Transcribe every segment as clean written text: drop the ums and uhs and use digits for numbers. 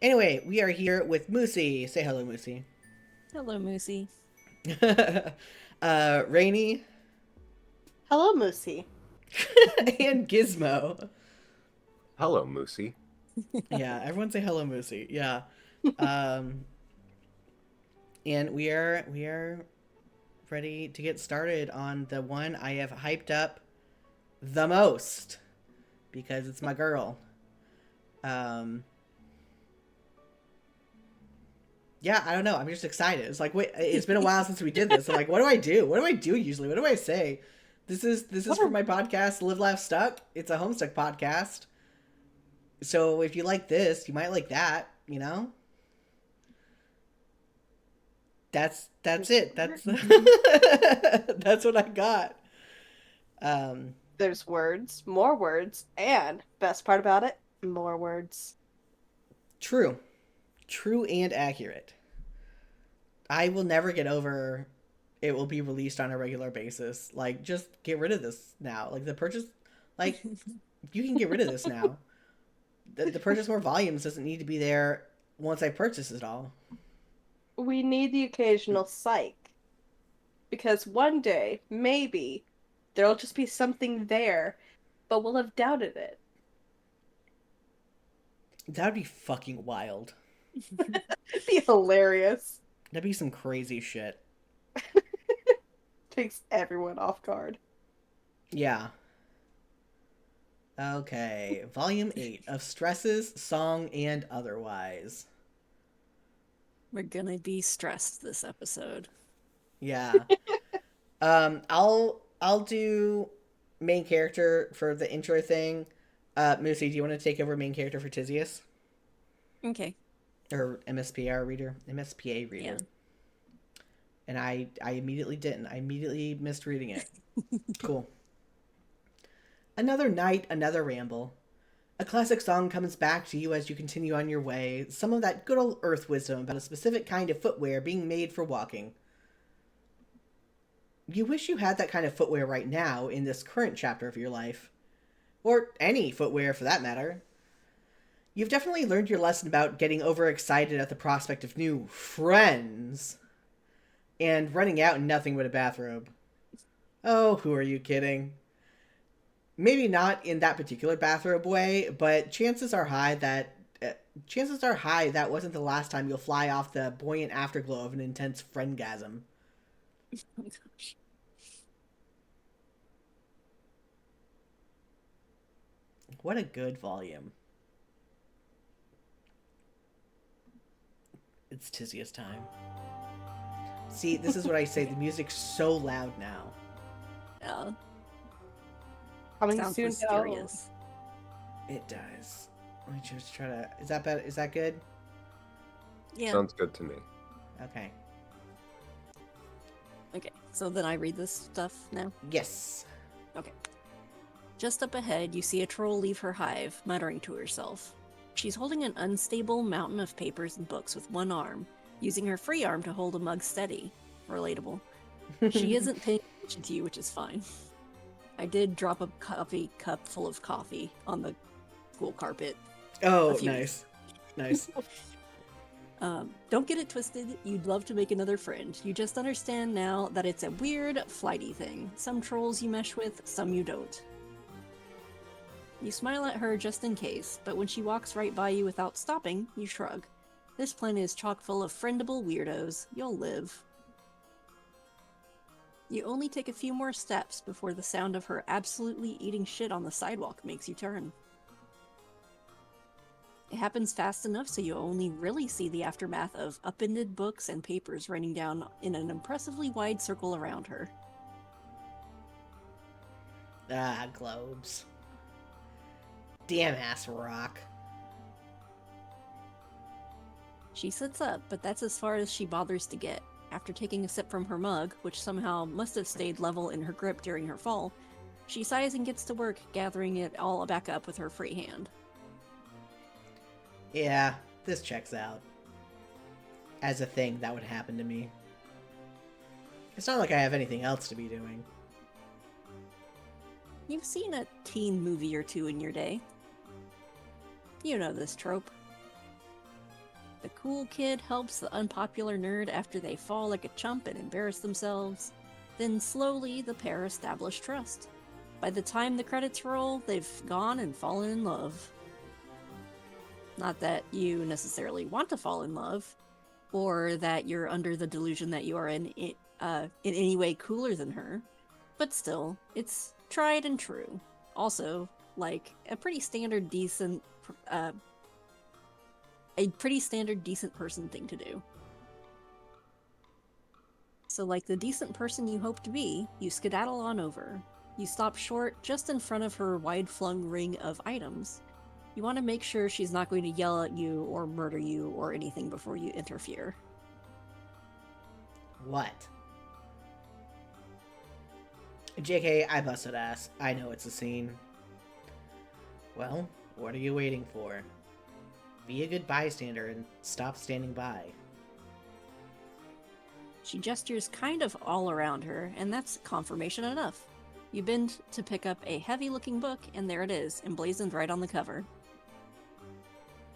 Anyway, we are here with Moosie. Say hello, Moosie. Hello, Moosie. Rainy Hello, Moosie. and Gizmo. Hello, Moosie. Yeah, everyone say hello, Moosie. Yeah. Um, and we are ready to get started on the one I have hyped up the most because it's my girl. Um, yeah, I don't know. I'm just excited. It's like, wait, it's been a while since we did this. I'm like, what do I do? What do I do usually? What do I say? This is for my podcast, Live Laugh Stuck. It's a Homestuck podcast. So if you like this, you might like that. You know, that's it. That's that's what I got. Um, There's words, more words, and best part about it, more words. true, true and accurate. I will never get over. It will be released on a regular basis. Like, just get rid of this now. Like the purchase, like you can get rid of this now. The purchase more volumes doesn't need to be there once I purchase it all. We need the occasional psych. Because one day, maybe, there'll just be something there, but we'll have doubted it. That would be fucking wild. It'd be hilarious. That'd be some crazy shit. Takes everyone off guard. Yeah. Okay. Volume 8 of Stresses, Song, and Otherwise. We're gonna be stressed this episode. Yeah. I'll do main character for the intro thing. Moosie, do you want to take over main character for Tyzias? Okay. Or MSPA reader. Yeah. And I immediately didn't. I immediately missed reading it. Cool. Another night, another ramble. A classic song comes back to you as you continue on your way. Some of that good old earth wisdom about a specific kind of footwear being made for walking. You wish you had that kind of footwear right now in this current chapter of your life. Or any footwear for that matter. You've definitely learned your lesson about getting overexcited at the prospect of new friends. And running out in nothing but a bathrobe. Oh, who are you kidding? Maybe not in that particular bathrobe way, but chances are high that wasn't the last time you'll fly off the buoyant afterglow of an intense friendgasm. Oh my gosh. What a good volume. It's Tyzias time. See, this is what I say. The music's so loud now. Yeah. Coming Sounds soon, mysterious. It does. Let me just try to... Is that better? Is that good? Yeah. Sounds good to me. Okay. Okay. So then I read this stuff now. Yes. Okay. Just up ahead, you see a troll leave her hive, muttering to herself. She's holding an unstable mountain of papers and books with one arm, using her free arm to hold a mug steady. Relatable. She isn't paying attention to you, which is fine. I did drop a coffee cup full of coffee on the school carpet. Oh, nice. Nice. Don't get it twisted. You'd love to make another friend. You just understand now that it's a weird, flighty thing. Some trolls you mesh with, some you don't. You smile at her just in case, but when she walks right by you without stopping, you shrug. This planet is chock full of friendable weirdos. You'll live. You only take a few more steps before the sound of her absolutely eating shit on the sidewalk makes you turn. It happens fast enough so you only really see the aftermath of upended books and papers raining down in an impressively wide circle around her. Ah, globes. Damn ass rock. She sits up, but that's as far as she bothers to get. After taking a sip from her mug, which somehow must have stayed level in her grip during her fall, she sighs and gets to work gathering it all back up with her free hand. Yeah, this checks out. As a thing that would happen to me. It's not like I have anything else to be doing. You've seen a teen movie or two in your day. You know this trope. The cool kid helps the unpopular nerd after they fall like a chump and embarrass themselves. Then slowly, the pair establish trust. By the time the credits roll, they've gone and fallen in love. Not that you necessarily want to fall in love, or that you're under the delusion that you are in any way cooler than her, but still, it's tried and true. Also, like, a pretty standard decent person thing to do. So like the decent person you hope to be, you skedaddle on over. You stop short just in front of her wide-flung ring of items. You want to make sure she's not going to yell at you or murder you or anything before you interfere. What? JK, I busted ass. I know it's a scene. Well, what are you waiting for? Be a good bystander and stop standing by. She gestures kind of all around her, and that's confirmation enough. You bend to pick up a heavy-looking book, and there it is, emblazoned right on the cover.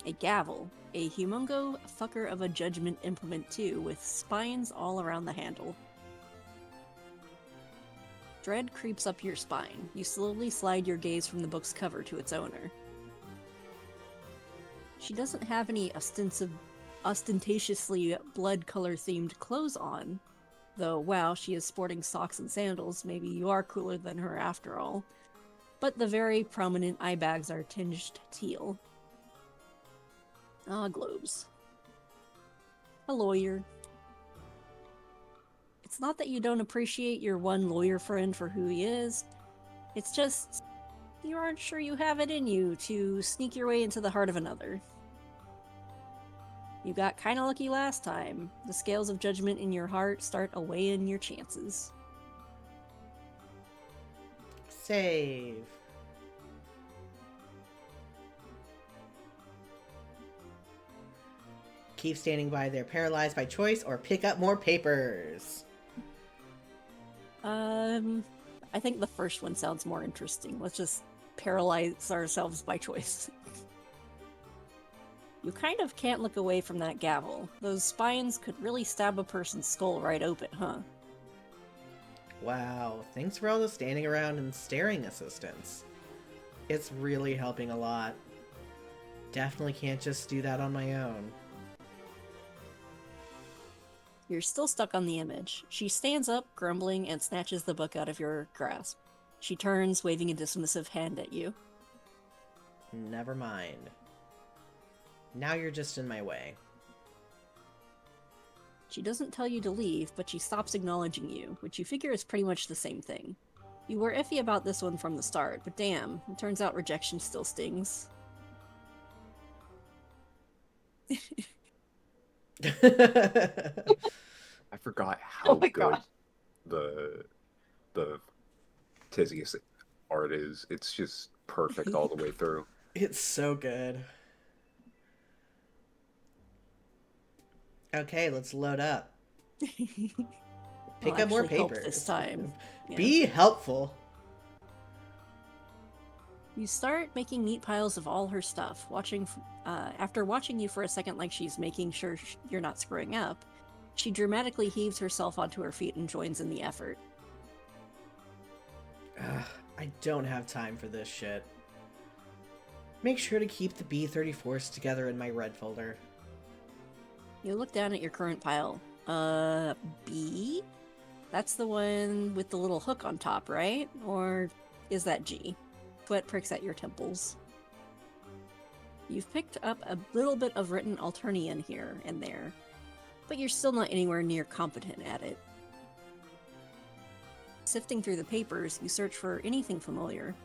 A gavel, a humongo fucker of a judgment implement too, with spines all around the handle. Dread creeps up your spine. You slowly slide your gaze from the book's cover to its owner. She doesn't have any ostentatiously blood color themed clothes on, though wow, she is sporting socks and sandals. Maybe you are cooler than her after all. But the very prominent eye bags are tinged teal. Ah, globes. A lawyer. It's not that you don't appreciate your one lawyer friend for who he is. It's just you aren't sure you have it in you to sneak your way into the heart of another. You got kinda lucky last time. The scales of judgment in your heart start weighing your chances. Save. Keep standing by. They're paralyzed by choice, or pick up more papers. I think the first one sounds more interesting. Let's just paralyze ourselves by choice. You kind of can't look away from that gavel. Those spines could really stab a person's skull right open, huh? Wow, thanks for all the standing around and staring assistance. It's really helping a lot. Definitely can't just do that on my own. You're still stuck on the image. She stands up, grumbling, and snatches the book out of your grasp. She turns, waving a dismissive hand at you. Never mind. Now you're just in my way. She doesn't tell you to leave, but she stops acknowledging you, which you figure is pretty much the same thing. You were iffy about this one from the start, but damn, it turns out rejection still stings. I forgot how Oh my good God. the Tyzias art is. It's just perfect all the way through. It's so good. Okay, let's load up. Pick I'll up more actually help papers. this time. Yeah. Be helpful. You start making neat piles of all her stuff, after watching you for a second like she's making sure you're not screwing up. She dramatically heaves herself onto her feet and joins in the effort. Ugh, I don't have time for this shit. Make sure to keep the B-34s together in my red folder. You look down at your current pile. B? That's the one with the little hook on top, right? Or is that G? Sweat pricks at your temples. You've picked up a little bit of written Alternian here and there, but you're still not anywhere near competent at it. Sifting through the papers, you search for anything familiar.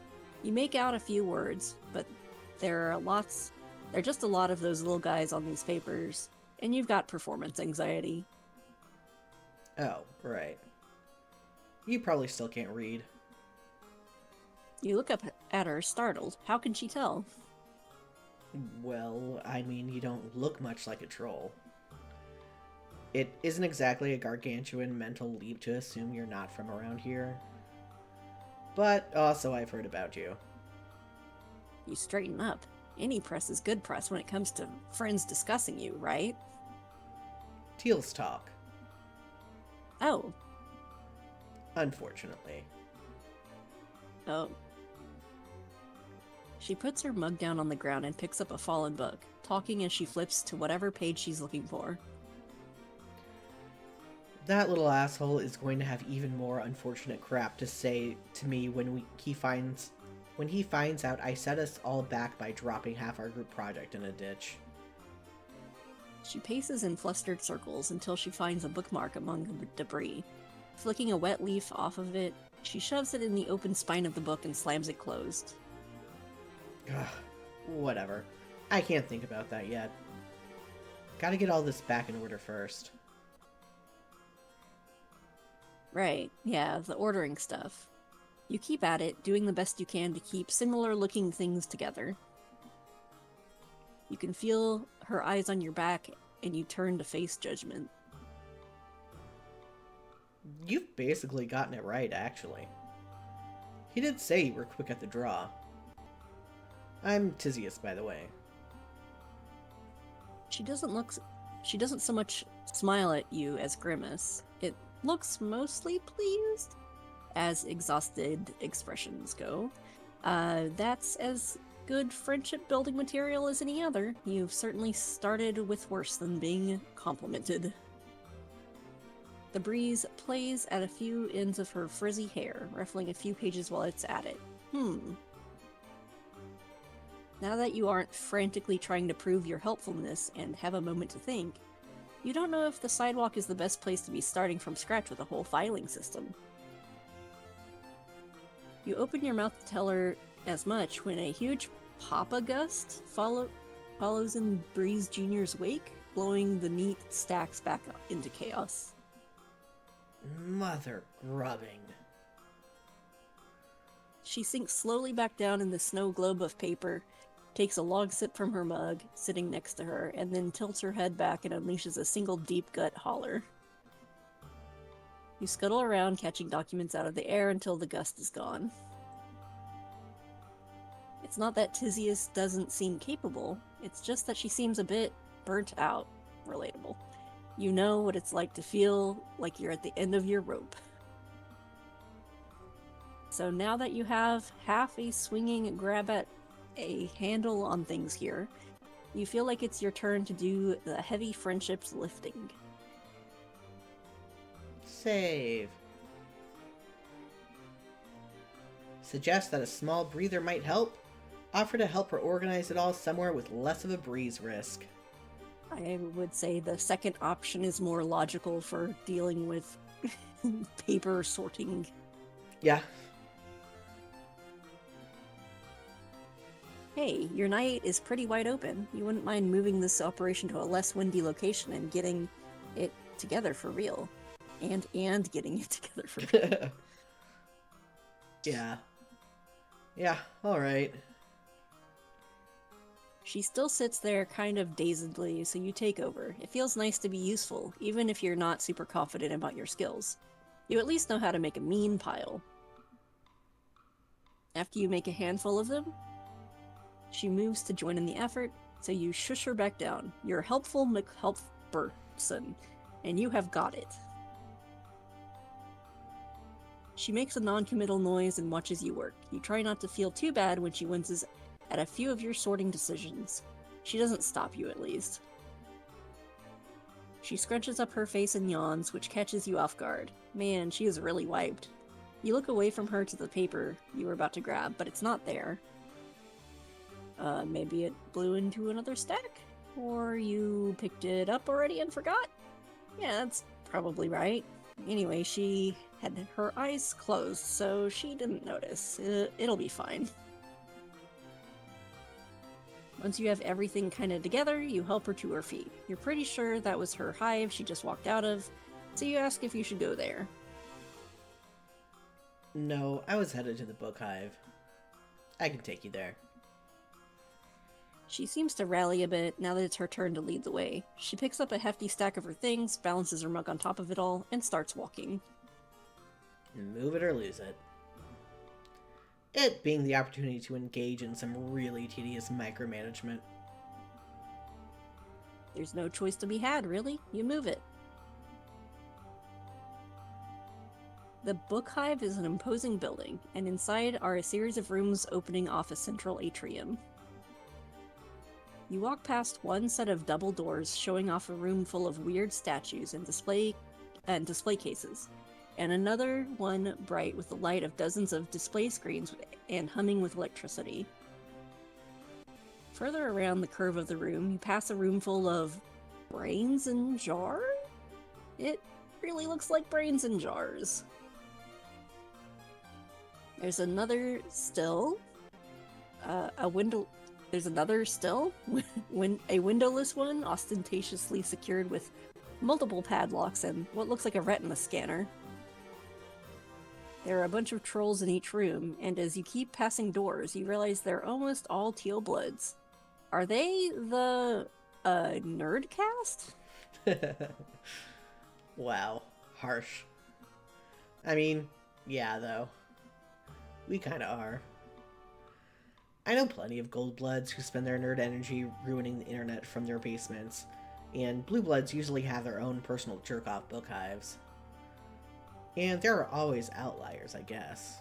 You make out a few words, but there are just a lot of those little guys on these papers, and you've got performance anxiety. Oh, right. You probably still can't read. You look up at her, startled. How can she tell? Well, I mean, you don't look much like a troll. It isn't exactly a gargantuan mental leap to assume you're not from around here. But also I've heard about you. You straighten up. Any press is good press when it comes to friends discussing you, right? Teal's talk. Oh. Unfortunately. Oh. She puts her mug down on the ground and picks up a fallen book, talking as she flips to whatever page she's looking for. That little asshole is going to have even more unfortunate crap to say to me when he finds out I set us all back by dropping half our group project in a ditch. She paces in flustered circles until she finds a bookmark among the debris. Flicking a wet leaf off of it, she shoves it in the open spine of the book and slams it closed. Ugh, whatever. I can't think about that yet. Gotta get all this back in order first. Right, yeah, the ordering stuff. You keep at it, doing the best you can to keep similar-looking things together. You can feel her eyes on your back, and you turn to face judgment. You've basically gotten it right, actually. He did say you were quick at the draw. I'm Tyzias, by the way. She doesn't so much smile at you as grimace. It looks mostly pleased, as exhausted expressions go. That's as good friendship building material as any other. You've certainly started with worse than being complimented. The breeze plays at a few ends of her frizzy hair, ruffling a few pages while it's at it. Now that you aren't frantically trying to prove your helpfulness and have a moment to think, you don't know if the sidewalk is the best place to be starting from scratch with a whole filing system. You open your mouth to tell her as much when a huge papa gust follows in Breeze Jr.'s wake, blowing the neat stacks back into chaos. Mother grubbing. She sinks slowly back down in the snow globe of paper, takes a long sip from her mug, sitting next to her, and then tilts her head back and unleashes a single deep gut holler. You scuttle around, catching documents out of the air until the gust is gone. It's not that Tyzias doesn't seem capable, it's just that she seems a bit burnt out. Relatable. You know what it's like to feel like you're at the end of your rope. So now that you have half a swinging grab at a handle on things here, you feel like it's your turn to do the heavy friendships lifting. Save. Suggest that a small breather might help. Offer to help her organize it all somewhere with less of a breeze risk. I would say the second option is more logical for dealing with paper sorting. Yeah. Hey, your night is pretty wide open. You wouldn't mind moving this operation to a less windy location and getting it together for real. And getting it together for real. Yeah. Yeah, alright. She still sits there kind of dazedly, so you take over. It feels nice to be useful, even if you're not super confident about your skills. You at least know how to make a mean pile. After you make a handful of them, she moves to join in the effort, so you shush her back down. You're helpful McHelpperson, and you have got it. She makes a non-committal noise and watches you work. You try not to feel too bad when she winces at a few of your sorting decisions. She doesn't stop you, at least. She scrunches up her face and yawns, which catches you off guard. Man, she is really wiped. You look away from her to the paper you were about to grab, but it's not there. Maybe it blew into another stack? Or you picked it up already and forgot? Yeah, that's probably right. Anyway, she had her eyes closed, so she didn't notice. It'll be fine. Once you have everything kind of together, you help her to her feet. You're pretty sure that was her hive she just walked out of, so you ask if you should go there. No, I was headed to the book hive. I can take you there. She seems to rally a bit now that it's her turn to lead the way. She picks up a hefty stack of her things, balances her mug on top of it all, and starts walking. Move it or lose it. it being the opportunity to engage in some really tedious micromanagement. There's no choice to be had, really. You move it. The Book Hive is an imposing building, and inside are a series of rooms opening off a central atrium. You walk past one set of double doors showing off a room full of weird statues and display cases, and another one bright with the light of dozens of display screens and humming with electricity. Further around the curve of the room, you pass a room full of brains in jars? It really looks like brains in jars. There's another still. There's another still, a windowless one, ostentatiously secured with multiple padlocks and what looks like a retina scanner. There are a bunch of trolls in each room, and as you keep passing doors, you realize they're almost all teal bloods. Are they the nerd cast? Wow, harsh. I mean, yeah, though. We kinda are. I know plenty of gold bloods who spend their nerd energy ruining the internet from their basements, and blue bloods usually have their own personal jerk-off book hives. And there are always outliers, I guess.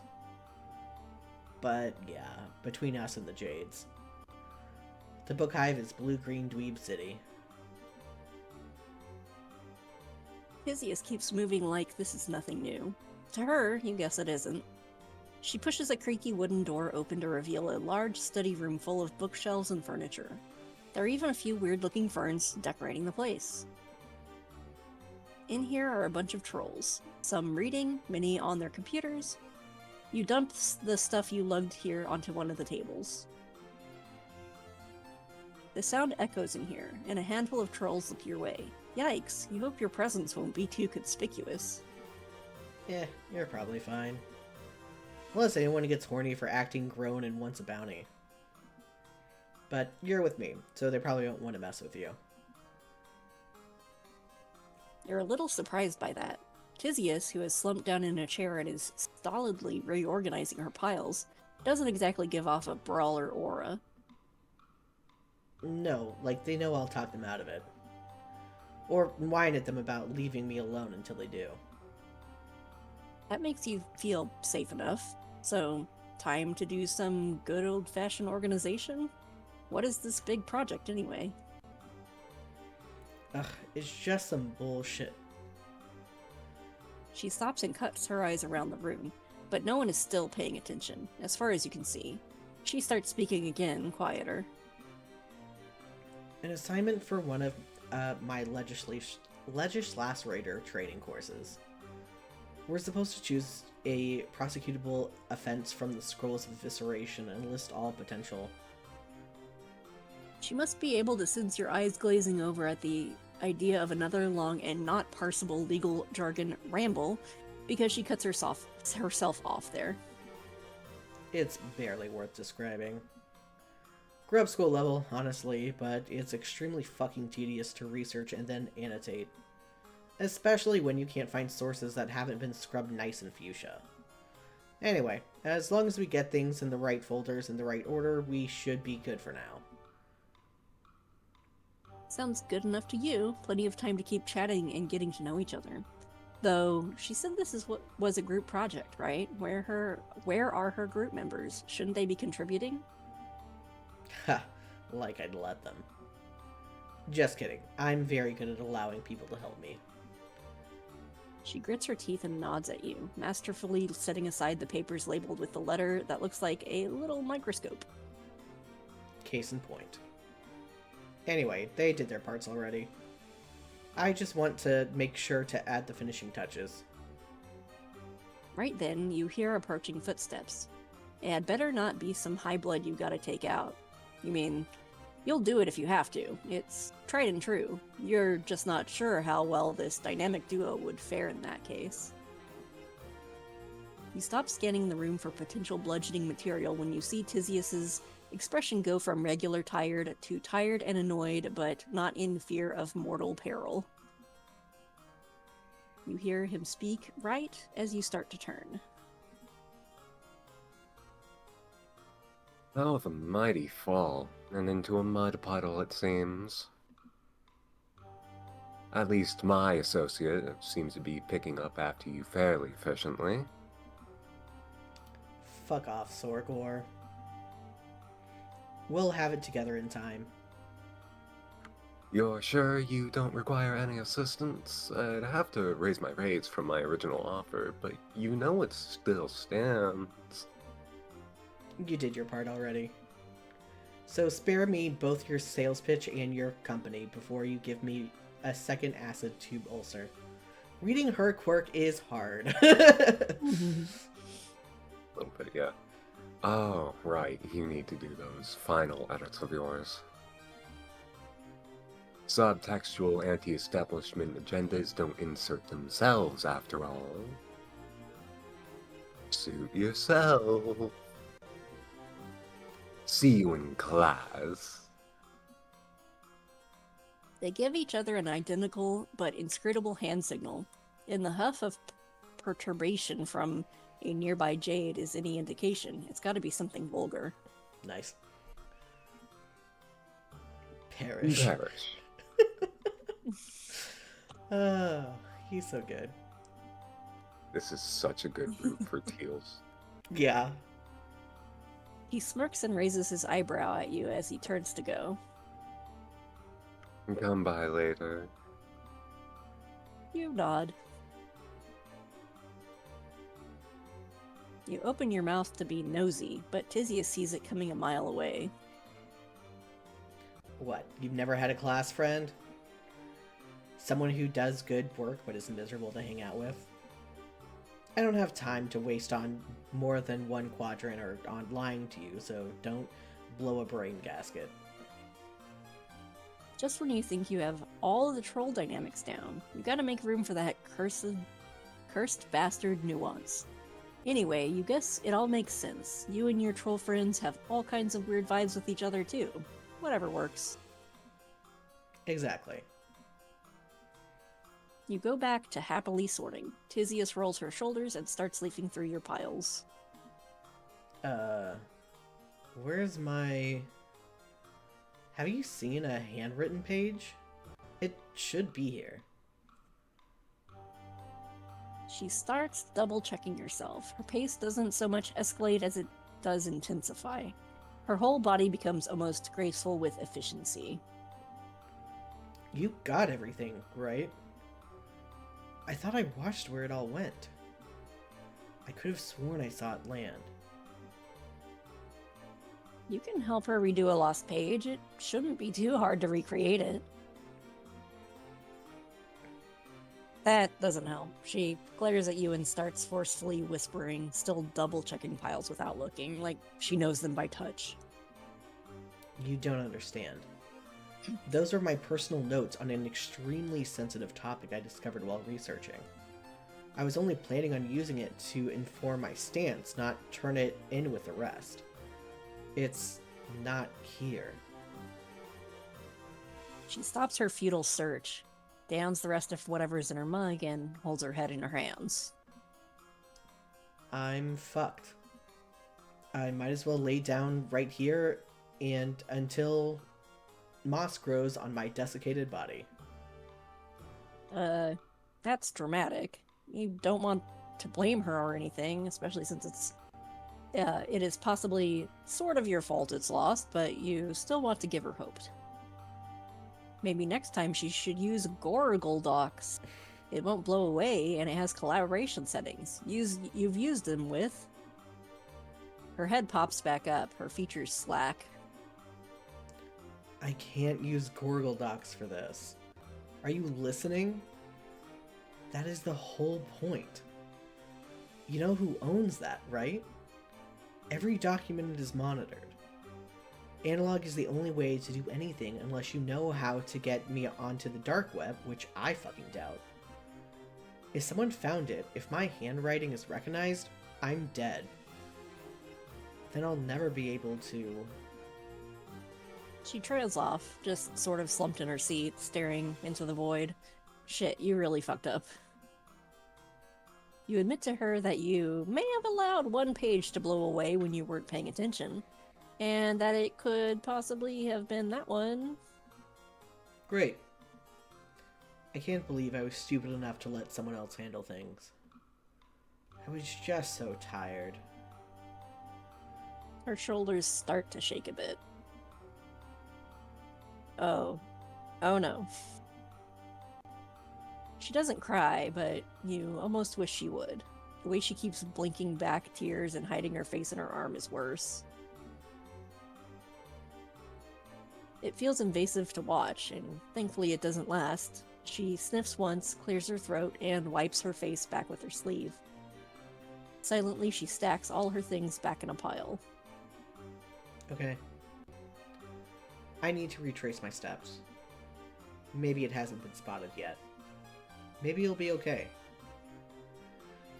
But yeah, between us and the Jades. The book hive is blue-green dweeb city. Tyzias keeps moving like this is nothing new. To her, you guess it isn't. She pushes a creaky wooden door open to reveal a large study room full of bookshelves and furniture. There are even a few weird-looking ferns decorating the place. In here are a bunch of trolls, some reading, many on their computers. You dump the stuff you lugged here onto one of the tables. The sound echoes in here, and a handful of trolls look your way. Yikes, you hope your presence won't be too conspicuous. You're probably fine. Unless anyone gets horny for acting grown and wants a bounty. But you're with me, so they probably won't want to mess with you. You're a little surprised by that. Tyzias, who has slumped down in a chair and is stolidly reorganizing her piles, doesn't exactly give off a brawler aura. No, like they know I'll talk them out of it. Or whine at them about leaving me alone until they do. That makes you feel safe enough. So, time to do some good old-fashioned organization? What is this big project anyway? Ugh, it's just some bullshit. She stops and cuts her eyes around the room, but no one is still paying attention, as far as you can see. She starts speaking again, quieter. An assignment for one of my legislator training courses. We're supposed to choose a prosecutable offense from the scrolls of evisceration and list all potential. She must be able to sense your eyes glazing over at the idea of another long and not parsable legal jargon ramble, because she cuts herself off there. It's barely worth describing. Grub school level, honestly, but it's extremely fucking tedious to research and then annotate. Especially when you can't find sources that haven't been scrubbed nice in fuchsia. Anyway, as long as we get things in the right folders in the right order, we should be good for now. Sounds good enough to you. Plenty of time to keep chatting and getting to know each other. Though, she said this is what was a group project, right? Where are her group members? Shouldn't they be contributing? Ha, like I'd let them. Just kidding. I'm very good at allowing people to help me. She grits her teeth and nods at you, masterfully setting aside the papers labeled with the letter that looks like a little microscope. Case in point. Anyway, they did their parts already. I just want to make sure to add the finishing touches. Right then, you hear approaching footsteps. It had better not be some high blood you gotta take out. You mean, you'll do it if you have to. It's tried and true. You're just not sure how well this dynamic duo would fare in that case. You stop scanning the room for potential bludgeoning material when you see Tyzias's expression go from regular tired to tired and annoyed, but not in fear of mortal peril. You hear him speak right as you start to turn. Oh, the mighty fall, and into a mud puddle it seems. At least my associate seems to be picking up after you fairly efficiently. Fuck off, Sorgor. We'll have it together in time. You're sure you don't require any assistance? I'd have to raise my rates from my original offer, but you know it still stands. You did your part already. So spare me both your sales pitch and your company before you give me a second acid tube ulcer. Reading her quirk is hard. A little bit, yeah. Oh, right, you need to do those final edits of yours. Subtextual anti-establishment agendas don't insert themselves, after all. Suit yourself. See you in class. They give each other an identical but inscrutable hand signal. In the huff of perturbation from a nearby jade is any indication, it's got to be something vulgar. Nice. Perish. Perish. Oh, he's so good. This is such a good route for Teals. Yeah. He smirks and raises his eyebrow at you as he turns to go. Come by later. You nod. You open your mouth to be nosy, but Tyzias sees it coming a mile away. What, you've never had a class friend? Someone who does good work but is miserable to hang out with? I don't have time to waste on more than one quadrant or on lying to you, so don't blow a brain gasket. Just when you think you have all the troll dynamics down, you gotta make room for that cursed bastard nuance. Anyway, you guess it all makes sense. You and your troll friends have all kinds of weird vibes with each other too. Whatever works. Exactly. You go back to happily sorting. Tyzias rolls her shoulders and starts leafing through your piles. Where's my... Have you seen a handwritten page? It should be here. She starts double-checking herself. Her pace doesn't so much escalate as it does intensify. Her whole body becomes almost graceful with efficiency. You got everything, right? I thought I watched where it all went. I could have sworn I saw it land. You can help her redo a lost page. It shouldn't be too hard to recreate it. That doesn't help. She glares at you and starts forcefully whispering, still double-checking piles without looking, like she knows them by touch. You don't understand. Those are my personal notes on an extremely sensitive topic I discovered while researching. I was only planning on using it to inform my stance, not turn it in with the rest. It's not here. She stops her futile search, downs the rest of whatever's in her mug, and holds her head in her hands. I'm fucked. I might as well lay down right here and until moss grows on my desiccated body. That's dramatic. You don't want to blame her or anything, especially since it is possibly sort of your fault it's lost, but you still want to give her hope. Maybe next time she should use Gorgle Docs. It won't blow away, and it has collaboration settings. You've used them with... Her head pops back up, her features slack. I can't use Gorgle Docs for this. Are you listening? That is the whole point. You know who owns that, right? Every document is monitored. Analog is the only way to do anything unless you know how to get me onto the dark web, which I fucking doubt. If someone found it, if my handwriting is recognized, I'm dead. Then I'll never be able to... She trails off, just sort of slumped in her seat, staring into the void. Shit, you really fucked up. You admit to her that you may have allowed one page to blow away when you weren't paying attention. and that it could possibly have been that one. Great. I can't believe I was stupid enough to let someone else handle things. I was just so tired. Her shoulders start to shake a bit. Oh. Oh no. She doesn't cry, but you almost wish she would. The way she keeps blinking back tears and hiding her face in her arm is worse. It feels invasive to watch, and thankfully it doesn't last. She sniffs once, clears her throat, and wipes her face back with her sleeve. Silently, she stacks all her things back in a pile. Okay. I need to retrace my steps. Maybe it hasn't been spotted yet. Maybe it'll be okay.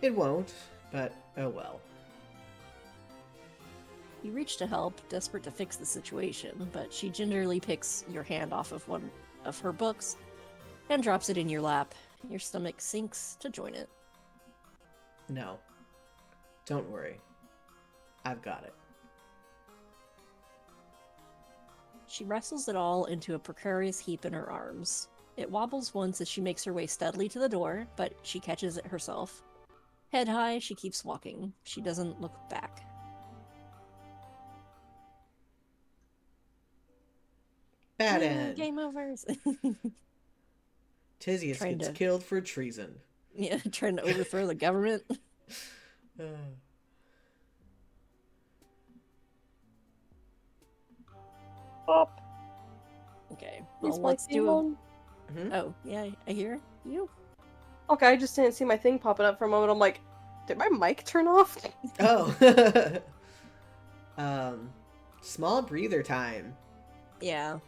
It won't, but oh well. You reach to help, desperate to fix the situation, but she gingerly picks your hand off of one of her books and drops it in your lap. Your stomach sinks to join it. No. Don't worry. I've got it. She wrestles it all into a precarious heap in her arms. It wobbles once as she makes her way steadily to the door, but she catches it herself. Head high, she keeps walking. She doesn't look back. Bad end. Game over. Tyzias Trying gets to- killed for treason. Yeah, trying to overthrow the government. Up. Okay, Is well, my let's thing do a... on? Oh, yeah, I hear you. Okay, I just didn't see my thing popping up for a moment. I'm like, did my mic turn off? Oh. Small breather time. Yeah.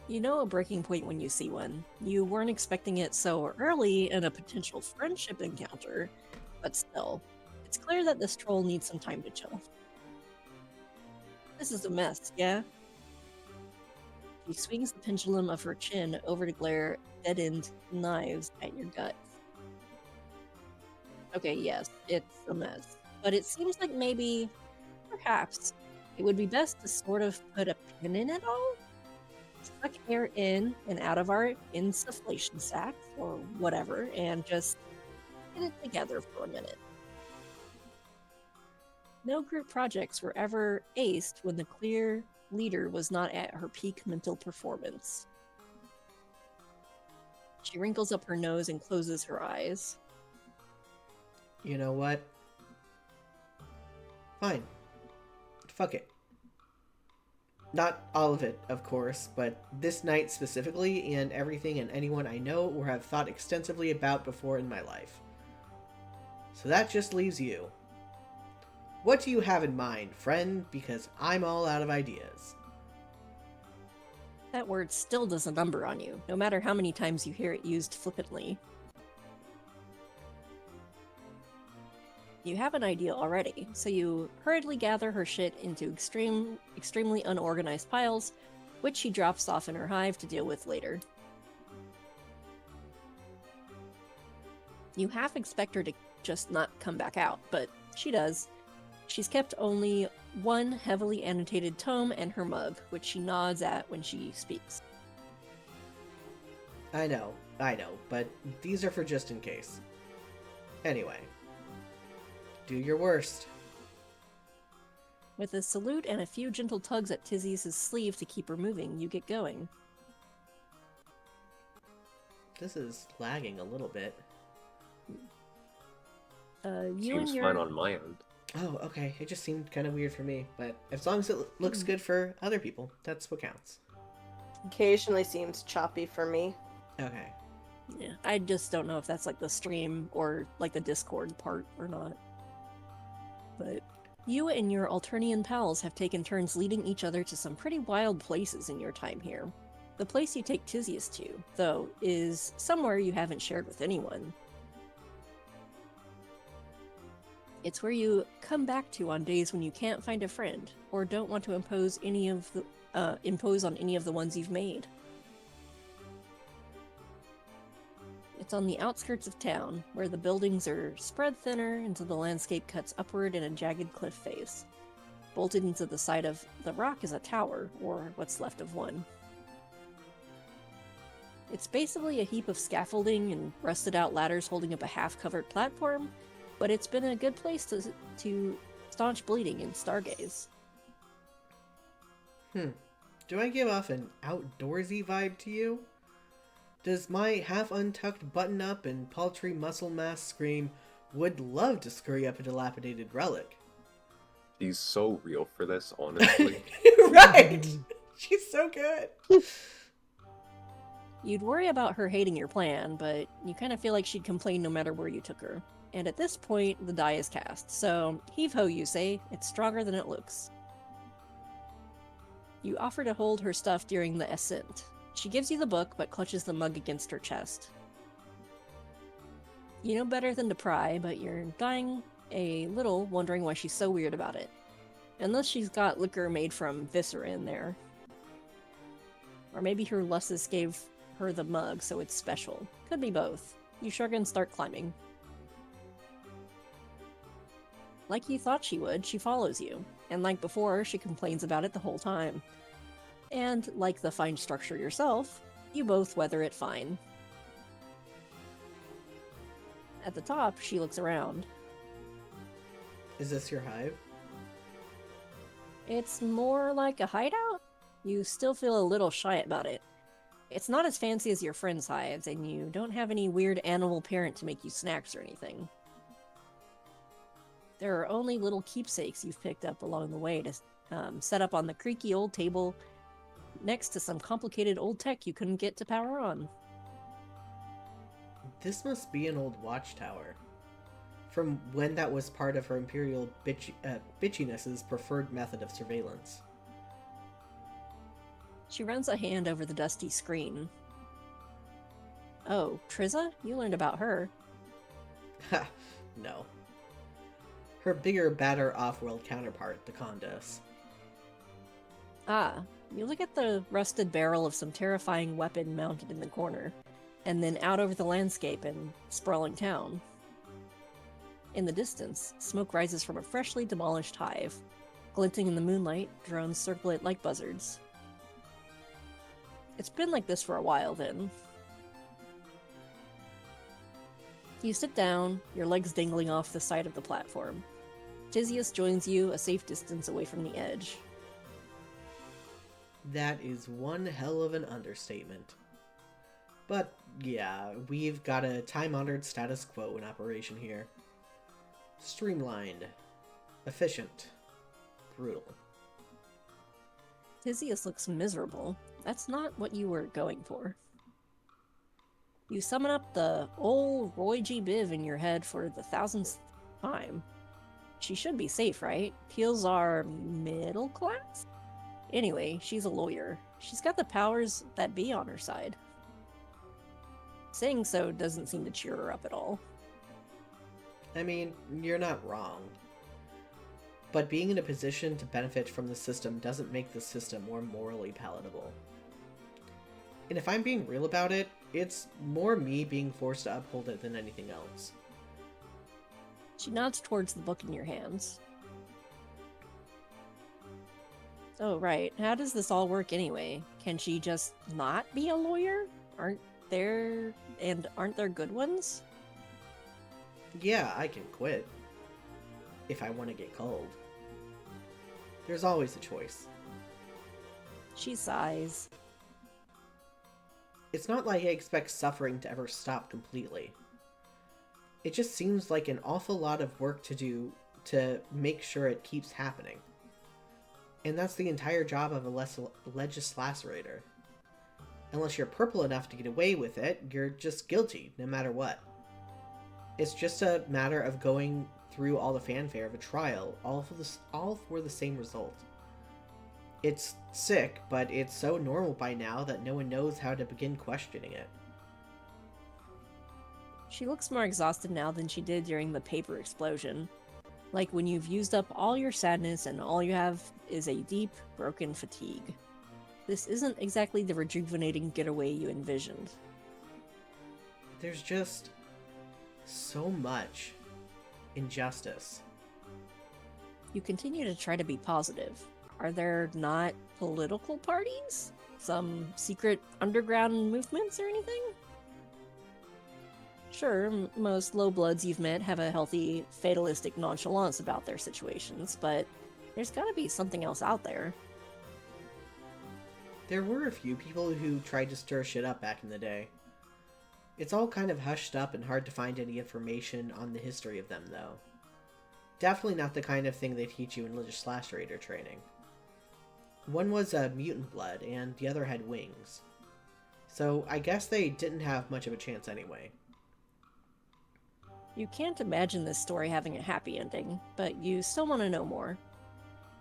You know a breaking point when you see one. You weren't expecting it so early in a potential friendship encounter, but still, it's clear that this troll needs some time to chill. This is a mess, yeah? She swings the pendulum of her chin over to glare dead-end knives at your guts. Okay, yes, it's a mess. But it seems like maybe, perhaps, it would be best to sort of put a pin in it all? Suck air in and out of our insufflation sacks, or whatever, and just get it together for a minute. No group projects were ever aced when the clear leader was not at her peak mental performance. She wrinkles up her nose and closes her eyes. You know what? Fine. Fuck it. Not all of it, of course, but this night specifically, and everything and anyone I know or have thought extensively about before in my life. So that just leaves you. What do you have in mind, friend? Because I'm all out of ideas. That word still does a number on you, no matter how many times you hear it used flippantly. You have an idea already, so you hurriedly gather her shit into extremely unorganized piles, which she drops off in her hive to deal with later. You half expect her to just not come back out, but she does. She's kept only one heavily annotated tome and her mug, which she nods at when she speaks. I know, but these are for just in case. Anyway. Do your worst. With a salute and a few gentle tugs at Tyzias' sleeve to keep her moving, you get going. This is lagging a little bit. You Seems and your... fine on my end. Oh, okay. It just seemed kind of weird for me, but as long as it looks good for other people, that's what counts. Occasionally seems choppy for me. Okay. Yeah, I just don't know if that's like the stream or like the Discord part or not. But you and your Alternian pals have taken turns leading each other to some pretty wild places in your time here. The place you take Tyzias to, though, is somewhere you haven't shared with anyone. It's where you come back to on days when you can't find a friend, or don't want to impose on any of the ones you've made. It's on the outskirts of town, where the buildings are spread thinner until the landscape cuts upward in a jagged cliff face. Bolted into the side of the rock is a tower, or what's left of one. It's basically a heap of scaffolding and rusted-out ladders holding up a half-covered platform, but it's been a good place to staunch bleeding and stargaze. Do I give off an outdoorsy vibe to you? Does my half-untucked button-up and paltry muscle mass scream, would love to scurry up a dilapidated relic? She's so real for this, honestly. Right! She's so good! You'd worry about her hating your plan, but you kind of feel like she'd complain no matter where you took her. And at this point, the die is cast, so heave-ho you say, it's stronger than it looks. You offer to hold her stuff during the ascent. She gives you the book, but clutches the mug against her chest. You know better than to pry, but you're dying a little wondering why she's so weird about it. Unless she's got liquor made from viscera in there. Or maybe her lusses gave her the mug, so it's special. Could be both. You shrug and start climbing. Like you thought she would, she follows you. And like before, she complains about it the whole time. And like the fine structure yourself, you both weather it fine. At the top, she looks around. Is this your hive? It's more like a hideout? You still feel a little shy about it. It's not as fancy as your friends' hives, and you don't have any weird animal parent to make you snacks or anything. There are only little keepsakes you've picked up along the way to set up on the creaky old table next to some complicated old tech you couldn't get to power on. This must be an old watchtower. From when that was part of her imperial bitchiness's preferred method of surveillance. She runs a hand over the dusty screen. Oh, Triza? You learned about her. Ha, no. Her bigger, badder off-world counterpart, the Condos. Ah, you look at the rusted barrel of some terrifying weapon mounted in the corner, and then out over the landscape and sprawling town. In the distance, smoke rises from a freshly demolished hive. Glinting in the moonlight, drones circle it like buzzards. It's been like this for a while, then. You sit down, your legs dangling off the side of the platform. Tyzias joins you a safe distance away from the edge. That is one hell of an understatement. But, yeah, we've got a time-honored status quo in operation here. Streamlined. Efficient. Brutal. Tyzias looks miserable. That's not what you were going for. You summon up the old Roy G. Biv in your head for the 1000th time. She should be safe, right? Peels are middle class? Anyway, she's a lawyer. She's got the powers that be on her side. Saying so doesn't seem to cheer her up at all. I mean, you're not wrong. But being in a position to benefit from the system doesn't make the system more morally palatable. And if I'm being real about it, it's more me being forced to uphold it than anything else. She nods towards the book in your hands. Oh, right. How does this all work anyway? Can she just not be a lawyer? Aren't there good ones? Yeah, I can quit. If I want to get cold. There's always a choice. She sighs. It's not like I expect suffering to ever stop completely. It just seems like an awful lot of work to do to make sure it keeps happening. And that's the entire job of a legislator. Unless you're purple enough to get away with it, you're just guilty, no matter what. It's just a matter of going through all the fanfare of a trial, all for the same result. It's sick, but it's so normal by now that no one knows how to begin questioning it. She looks more exhausted now than she did during the paper explosion. Like when you've used up all your sadness and all you have is a deep, broken fatigue. This isn't exactly the rejuvenating getaway you envisioned. There's just so much injustice. You continue to try to be positive. Are there not political parties? Some secret underground movements or anything? Sure, most low-bloods you've met have a healthy, fatalistic nonchalance about their situations, but there's gotta be something else out there. There were a few people who tried to stir shit up back in the day. It's all kind of hushed up and hard to find any information on the history of them, though. Definitely not the kind of thing they teach you in Legislator training. One was a mutant blood, and the other had wings. So I guess they didn't have much of a chance anyway. You can't imagine this story having a happy ending, but you still want to know more.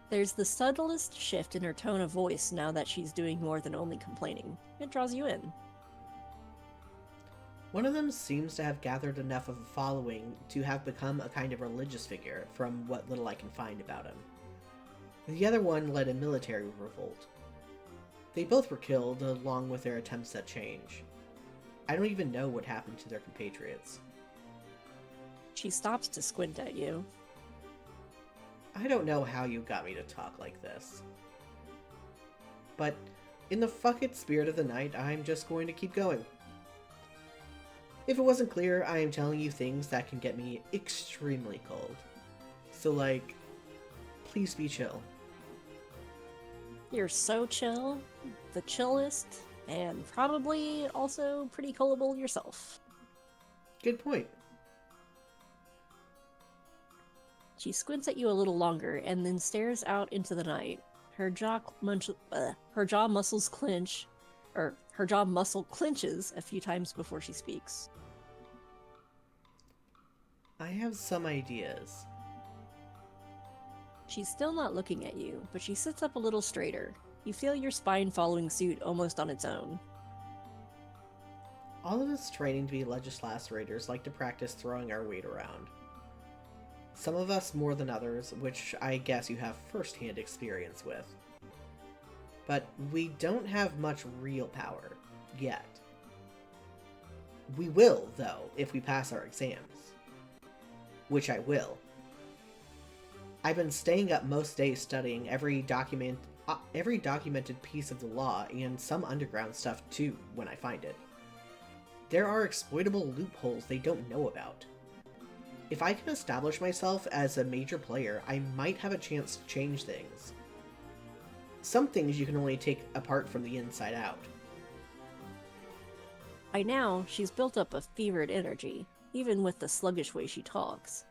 There's the subtlest shift in her tone of voice now that she's doing more than only complaining. It draws you in. One of them seems to have gathered enough of a following to have become a kind of religious figure, from what little I can find about him. The other one led a military revolt. They both were killed, along with their attempts at change. I don't even know what happened to their compatriots. She stops to squint at you. I don't know how you got me to talk like this. But, in the fuck it spirit of the night, I'm just going to keep going. If it wasn't clear, I am telling you things that can get me extremely cold. So, like, please be chill. You're so chill, the chillest, and probably also pretty collable yourself. Good point. She squints at you a little longer and then stares out into the night. Her jaw muscle clenches a few times before she speaks. I have some ideas. She's still not looking at you, but she sits up a little straighter. You feel your spine following suit almost on its own. All of us training to be legislators like to practice throwing our weight around. Some of us more than others, which I guess you have first-hand experience with. But we don't have much real power, yet. We will, though, if we pass our exams. Which I will. I've been staying up most days studying every documented piece of the law and some underground stuff too, when I find it. There are exploitable loopholes they don't know about. If I can establish myself as a major player, I might have a chance to change things. Some things you can only take apart from the inside out. By now, she's built up a fevered energy, even with the sluggish way she talks.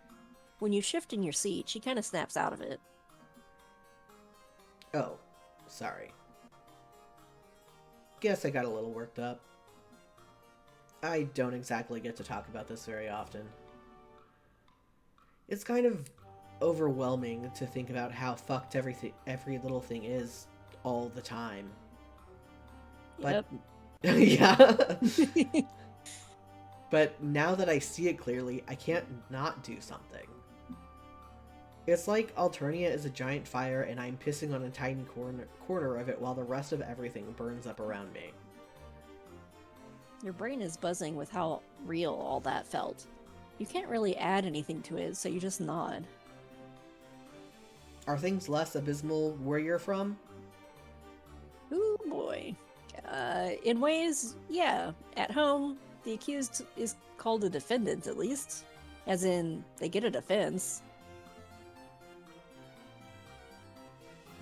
When you shift in your seat, she kind of snaps out of it. Oh, sorry. Guess I got a little worked up. I don't exactly get to talk about this very often. It's kind of overwhelming to think about how fucked every little thing is all the time. But, yep. Yeah. But now that I see it clearly, I can't not do something. It's like Alternia is a giant fire and I'm pissing on a tiny corner of it while the rest of everything burns up around me. Your brain is buzzing with how real all that felt. You can't really add anything to it, so you just nod. Are things less abysmal where you're from? Ooh boy. In ways, yeah. At home, the accused is called a defendant, at least. As in, they get a defense.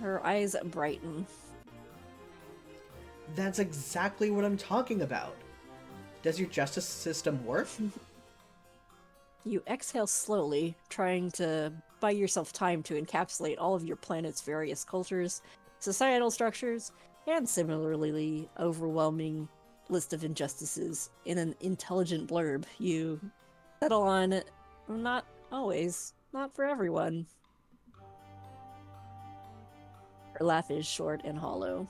Her eyes brighten. That's exactly what I'm talking about. Does your justice system work? You exhale slowly, trying to buy yourself time to encapsulate all of your planet's various cultures, societal structures, and similarly overwhelming list of injustices in an intelligent blurb. You settle on, not always, not for everyone. Her laugh is short and hollow.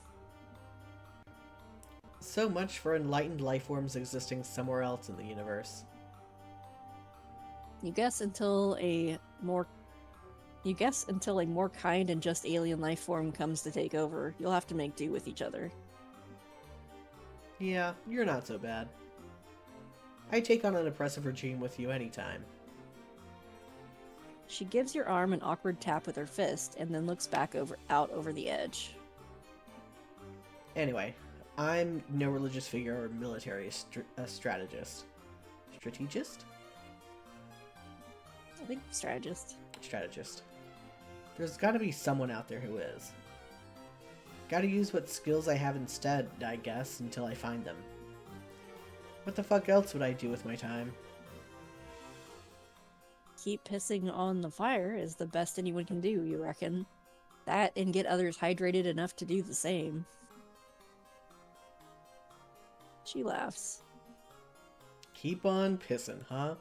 So much for enlightened lifeforms existing somewhere else in the universe. You guess until a more kind and just alien life form comes to take over. You'll have to make do with each other. Yeah, you're not so bad. I take on an oppressive regime with you anytime. She gives your arm an awkward tap with her fist and then looks back out over the edge. Anyway, I'm no religious figure or military strategist. Strategist? I think strategist. Strategist. There's gotta be someone out there who is. Gotta use what skills I have instead, I guess, until I find them. What the fuck else would I do with my time? Keep pissing on the fire is the best anyone can do, you reckon? That and get others hydrated enough to do the same. She laughs. Keep on pissing, huh?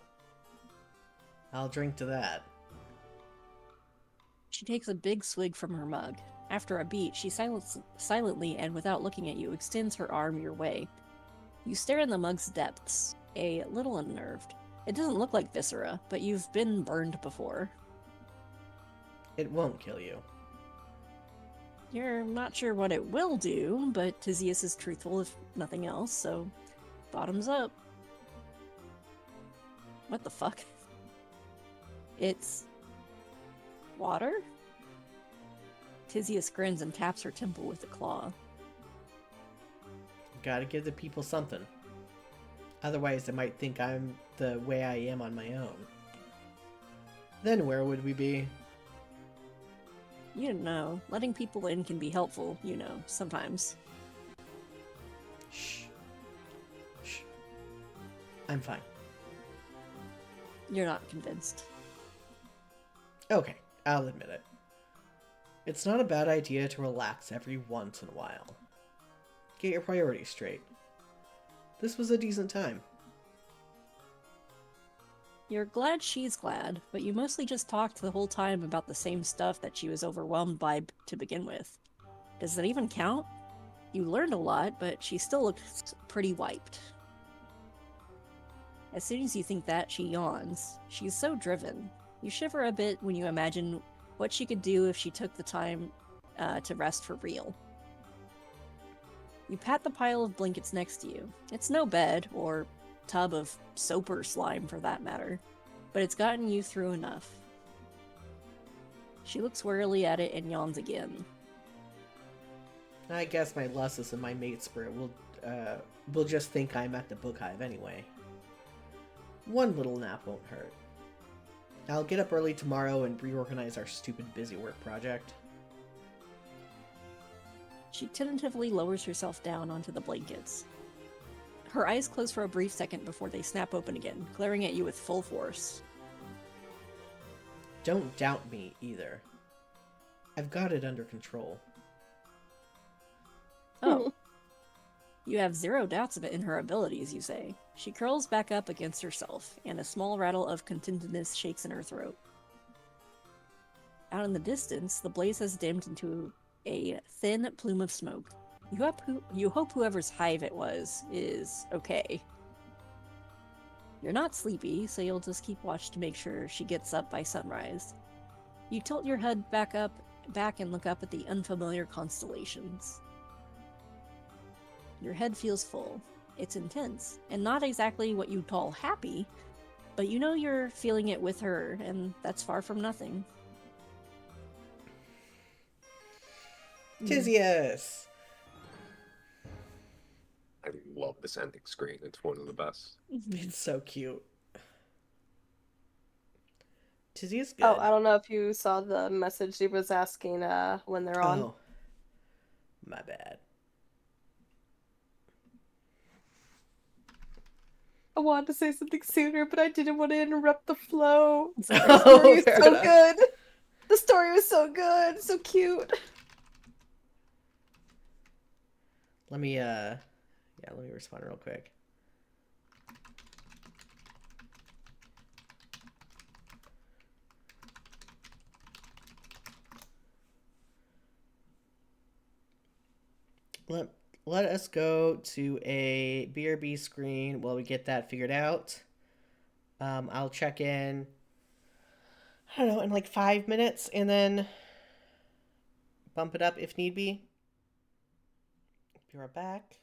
I'll drink to that. She takes a big swig from her mug. After a beat, she silently and without looking at you extends her arm your way. You stare in the mug's depths, a little unnerved. It doesn't look like viscera, but you've been burned before. It won't kill you. You're not sure what it will do, but Tyzias is truthful if nothing else, so bottoms up. What the fuck? It's water? Tyzias grins and taps her temple with a claw. Gotta give the people something. Otherwise, they might think I'm the way I am on my own. Then where would we be? You know, letting people in can be helpful, you know, sometimes. Shh. Shh. I'm fine. You're not convinced. Okay, I'll admit it. It's not a bad idea to relax every once in a while. Get your priorities straight. This was a decent time. You're glad she's glad, but you mostly just talked the whole time about the same stuff that she was overwhelmed by to begin with. Does that even count? You learned a lot, but she still looks pretty wiped. As soon as you think that, she yawns. She's so driven. You shiver a bit when you imagine what she could do if she took the time to rest for real. You pat the pile of blankets next to you. It's no bed, or tub of soap or slime for that matter, but it's gotten you through enough. She looks warily at it and yawns again. I guess my Lussus and my mate spirit will just think I'm at the book hive anyway. One little nap won't hurt. I'll get up early tomorrow and reorganize our stupid busy work project. She tentatively lowers herself down onto the blankets. Her eyes close for a brief second before they snap open again, glaring at you with full force. Don't doubt me, either. I've got it under control. Oh. You have zero doubts of it in her abilities, you say. She curls back up against herself, and a small rattle of contentedness shakes in her throat. Out in the distance, the blaze has dimmed into a thin plume of smoke. You hope whoever's hive it was is okay. You're not sleepy, so you'll just keep watch to make sure she gets up by sunrise. You tilt your head back and look up at the unfamiliar constellations. Your head feels full. It's intense, and not exactly what you'd call happy, but you know you're feeling it with her, and that's far from nothing. Tyzias! I love this ending screen. It's one of the best. It's so cute. Tyzias good. Oh, I don't know if you saw the message he was asking when they're on. Oh. My bad. I wanted to say something sooner, but I didn't want to interrupt the flow. The Oh, story was fair so enough. good. The story was so good, so cute. Let me respond real quick. Let us go to a BRB screen while we get that figured out. I'll check in, I don't know, in like 5 minutes, and then bump it up if need be. Be right back.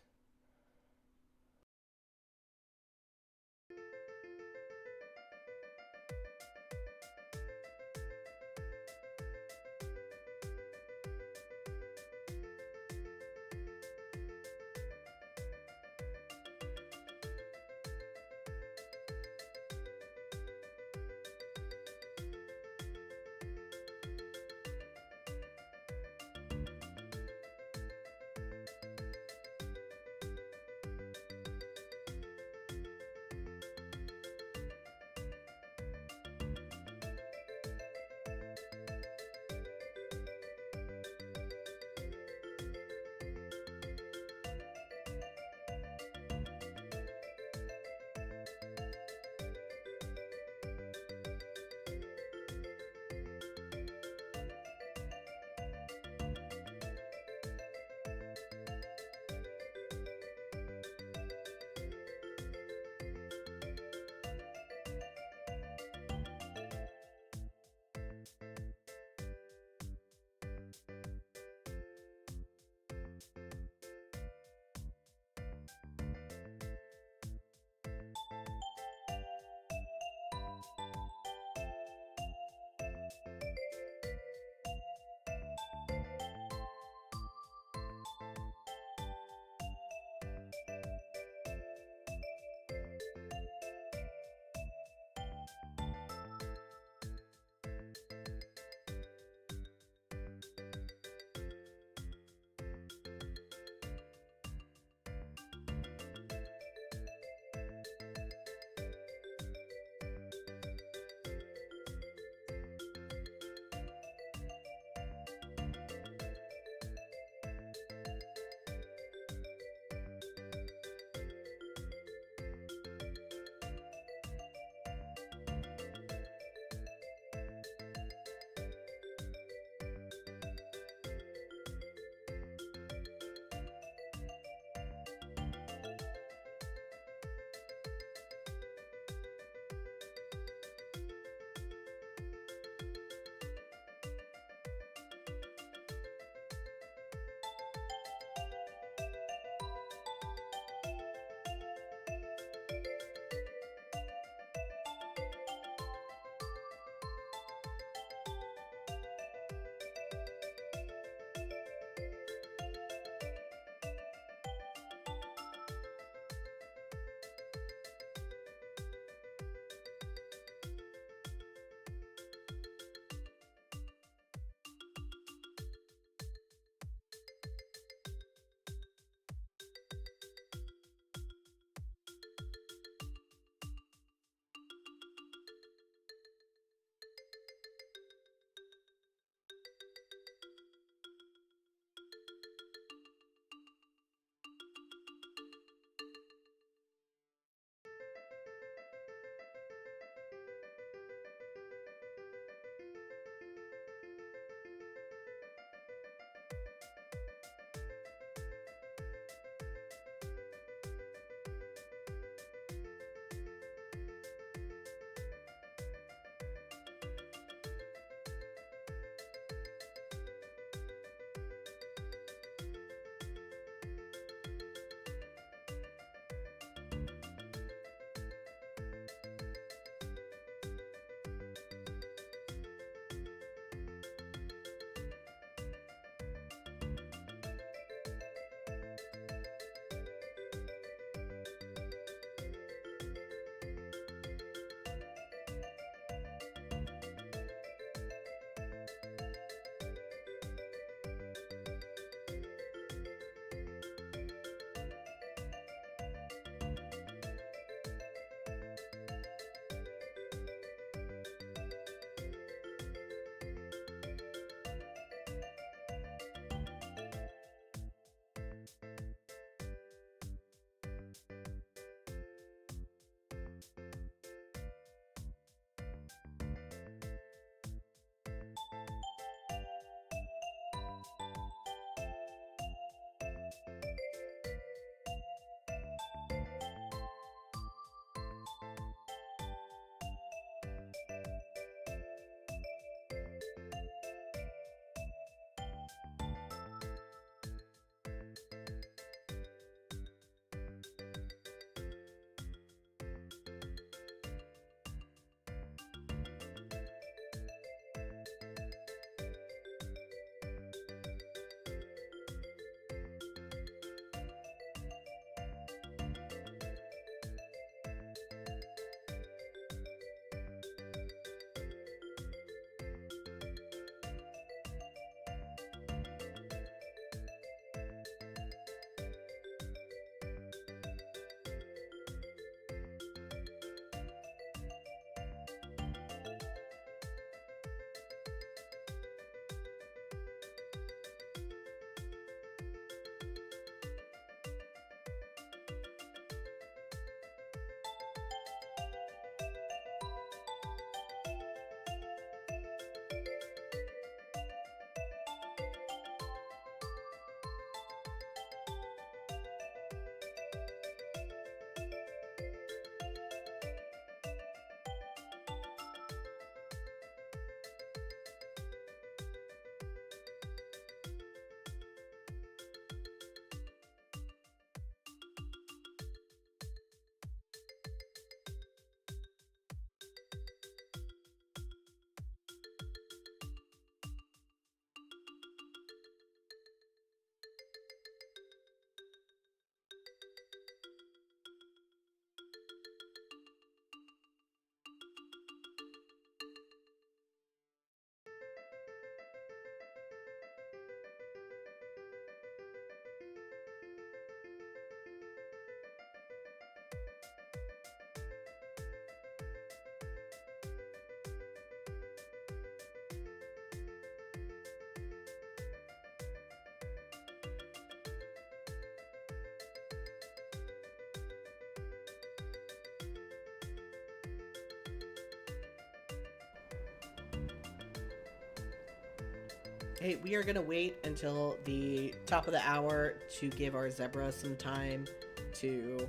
Hey, we are going to wait until the top of the hour to give our zebra some time to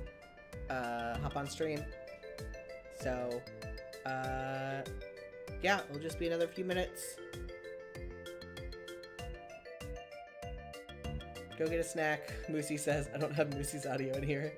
hop on stream. So, yeah, it'll just be another few minutes. Go get a snack. Moosie says, I don't have Moosie's audio in here.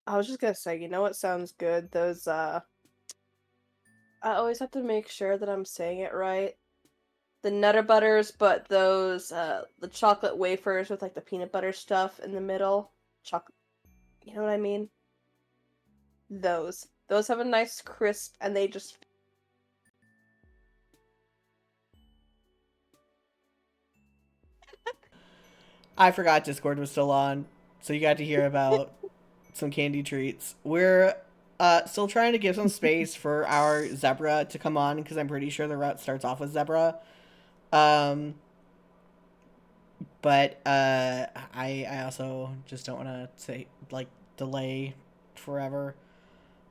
I was just gonna say, you know what sounds good? Those, I always have to make sure that I'm saying it right. The Nutter Butters, but those, the chocolate wafers with, like, the peanut butter stuff in the middle. Chocolate, you know what I mean? Those. Those have a nice crisp, and they just... I forgot Discord was still on, so you got to hear about some candy treats. We're still trying to give some space for our zebra to come on because I'm pretty sure the route starts off with zebra. But I also just don't want to say like delay forever.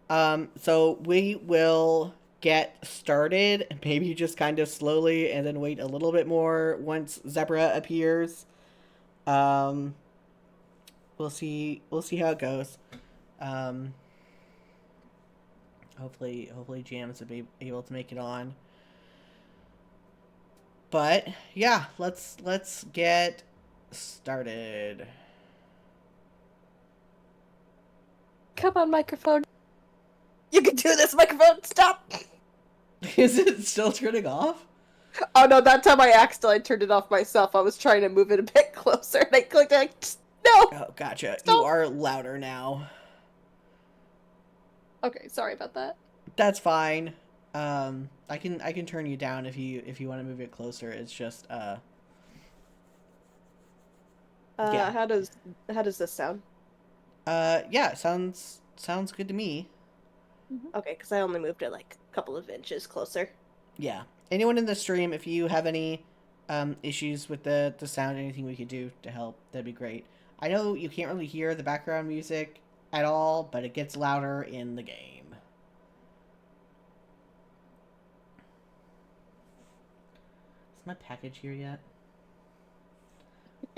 So we will get started, maybe just kind of slowly, and then wait a little bit more once zebra appears. Um, we'll see. We'll see how it goes. Um, hopefully Jams will be able to make it on. But yeah, let's get started. Come on, microphone. You can do this, microphone. Stop. Is it still turning off? Oh no, that time I accidentally turned it off myself. I was trying to move it a bit closer, and I clicked like, no. Oh, gotcha. Stop. You are louder now. Okay, sorry about that. That's fine. I can turn you down if you want to move it closer. It's just yeah. How does this sound? Yeah, sounds good to me. Okay, because I only moved it like a couple of inches closer. Yeah. Anyone in the stream, if you have any issues with the sound, anything we could do to help, that'd be great. I know you can't really hear the background music at all, but it gets louder in the game. Is my package here yet?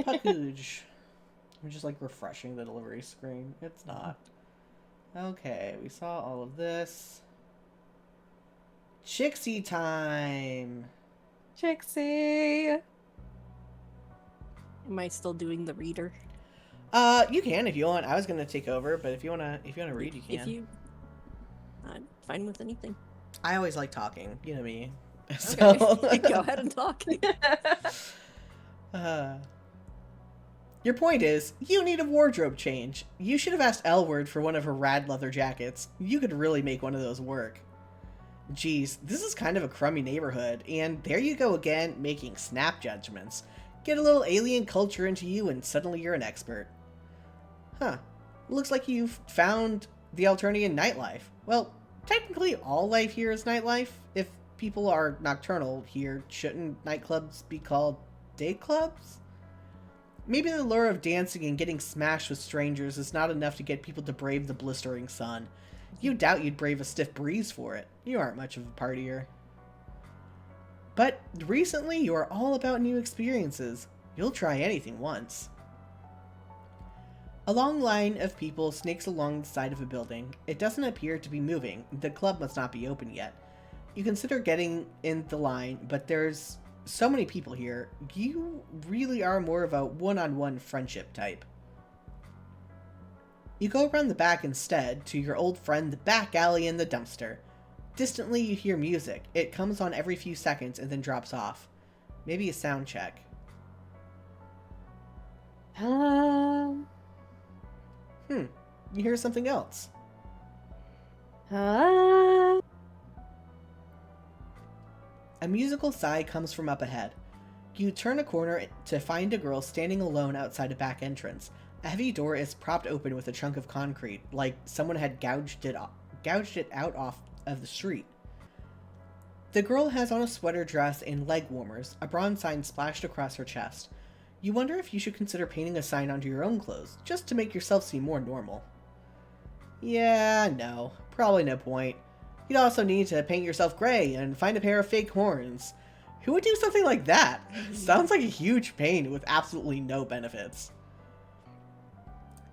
Package. I'm just like refreshing the delivery screen. It's not. Okay, we saw all of this. Chixie time! Chixie! Am I still doing the reader? You can if you want. I was gonna take over, but if you wanna read, you can. I'm fine with anything. I always like talking. You know me. Okay. So Go ahead and talk. Your point is, you need a wardrobe change. You should have asked Elward for one of her rad leather jackets. You could really make one of those work. Geez, this is kind of a crummy neighborhood, and there you go again, making snap judgments. Get a little alien culture into you, and suddenly you're an expert. Huh. Looks like you've found the Alternian nightlife. Well, technically all life here is nightlife. If people are nocturnal here, shouldn't nightclubs be called day clubs? Maybe the lure of dancing and getting smashed with strangers is not enough to get people to brave the blistering sun. You doubt you'd brave a stiff breeze for it. You aren't much of a partier. But recently, you are all about new experiences. You'll try anything once. A long line of people snakes along the side of a building. It doesn't appear to be moving. The club must not be open yet. You consider getting in the line, but there's so many people here. You really are more of a one-on-one friendship type. You go around the back instead to your old friend the back alley and the dumpster. Distantly you hear music. It comes on every few seconds and then drops off. Maybe a sound check. You hear something else. A musical sigh comes from up ahead. You turn a corner to find a girl standing alone outside a back entrance. A heavy door is propped open with a chunk of concrete, like someone had gouged it out off of the street. The girl has on a sweater dress and leg warmers, a bronze sign splashed across her chest. You wonder if you should consider painting a sign onto your own clothes, just to make yourself seem more normal. Yeah, no, probably no point. You'd also need to paint yourself gray and find a pair of fake horns. Who would do something like that? Sounds like a huge pain with absolutely no benefits.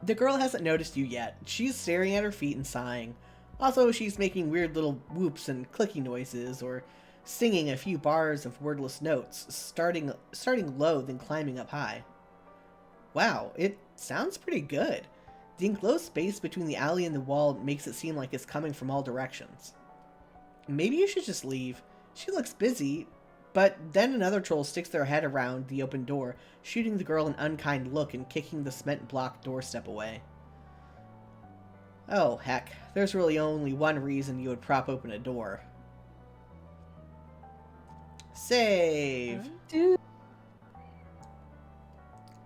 The girl hasn't noticed you yet. She's staring at her feet and sighing. Also, she's making weird little whoops and clicking noises, or singing a few bars of wordless notes, starting low then climbing up high. Wow, it sounds pretty good. The enclosed space between the alley and the wall makes it seem like it's coming from all directions. Maybe you should just leave. She looks busy. But then another troll sticks their head around the open door, shooting the girl an unkind look and kicking the cement block doorstep away. Oh, heck. There's really only one reason you would prop open a door. Save! Dude.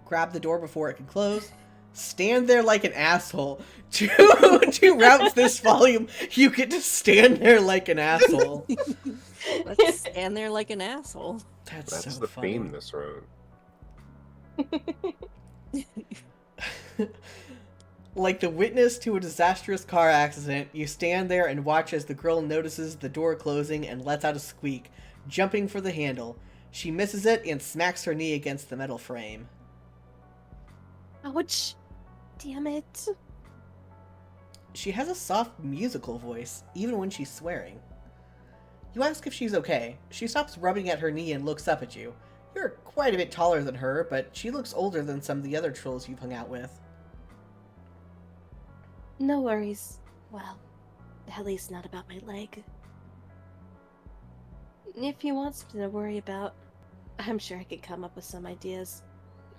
Grab the door before it can close. Stand there like an asshole. To routes this volume, you get to stand there like an asshole. Let's stand there like an asshole. That's so the funny. theme this road. Like the witness to a disastrous car accident, you stand there and watch as the girl notices the door closing and lets out a squeak, jumping for the handle. She misses it and smacks her knee against the metal frame. Ouch. Damn it. She has a soft musical voice, even when she's swearing. You ask if she's okay. She stops rubbing at her knee and looks up at you. You're quite a bit taller than her, but she looks older than some of the other trolls you've hung out with. No worries. Well, at least not about my leg. If you want something to worry about, I'm sure I could come up with some ideas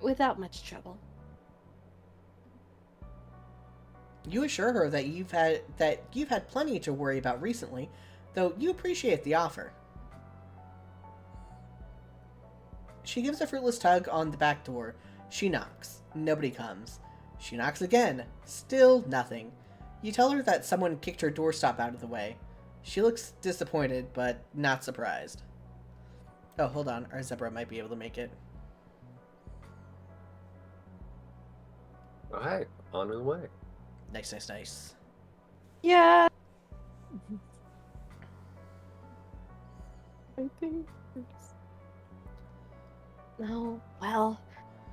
without much trouble. You assure her that you've had plenty to worry about recently, though you appreciate the offer. She gives a fruitless tug on the back door. She knocks. Nobody comes. She knocks again. Still nothing. You tell her that someone kicked her doorstop out of the way. She looks disappointed, but not surprised. Oh, hold on. Our zebra might be able to make it. Oh, hey, on her way. Nice, nice, nice. Yeah. I think. No, well,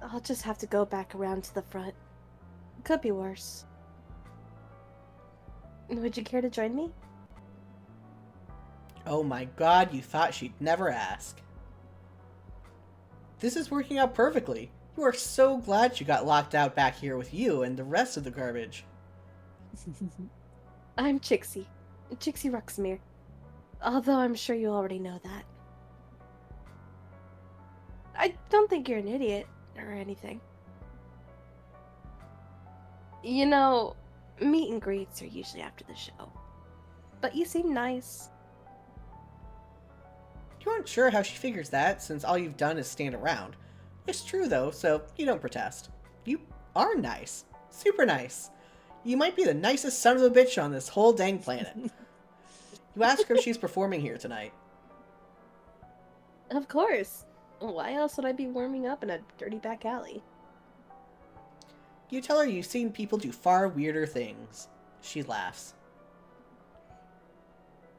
I'll just have to go back around to the front. Could be worse. Would you care to join me? Oh my god, you thought she'd never ask. This is working out perfectly. You are so glad she got locked out back here with you and the rest of the garbage. I'm Chixie. Chixie Ruxmere. Although I'm sure you already know that. I don't think you're an idiot or anything. You know, meet and greets are usually after the show. But you seem nice. You aren't sure how she figures that, since all you've done is stand around. It's true, though, so you don't protest. You are nice. Super nice. You might be the nicest son of a bitch on this whole dang planet. You ask her if she's performing here tonight. Of course. Why else would I be warming up in a dirty back alley? You tell her you've seen people do far weirder things. She laughs.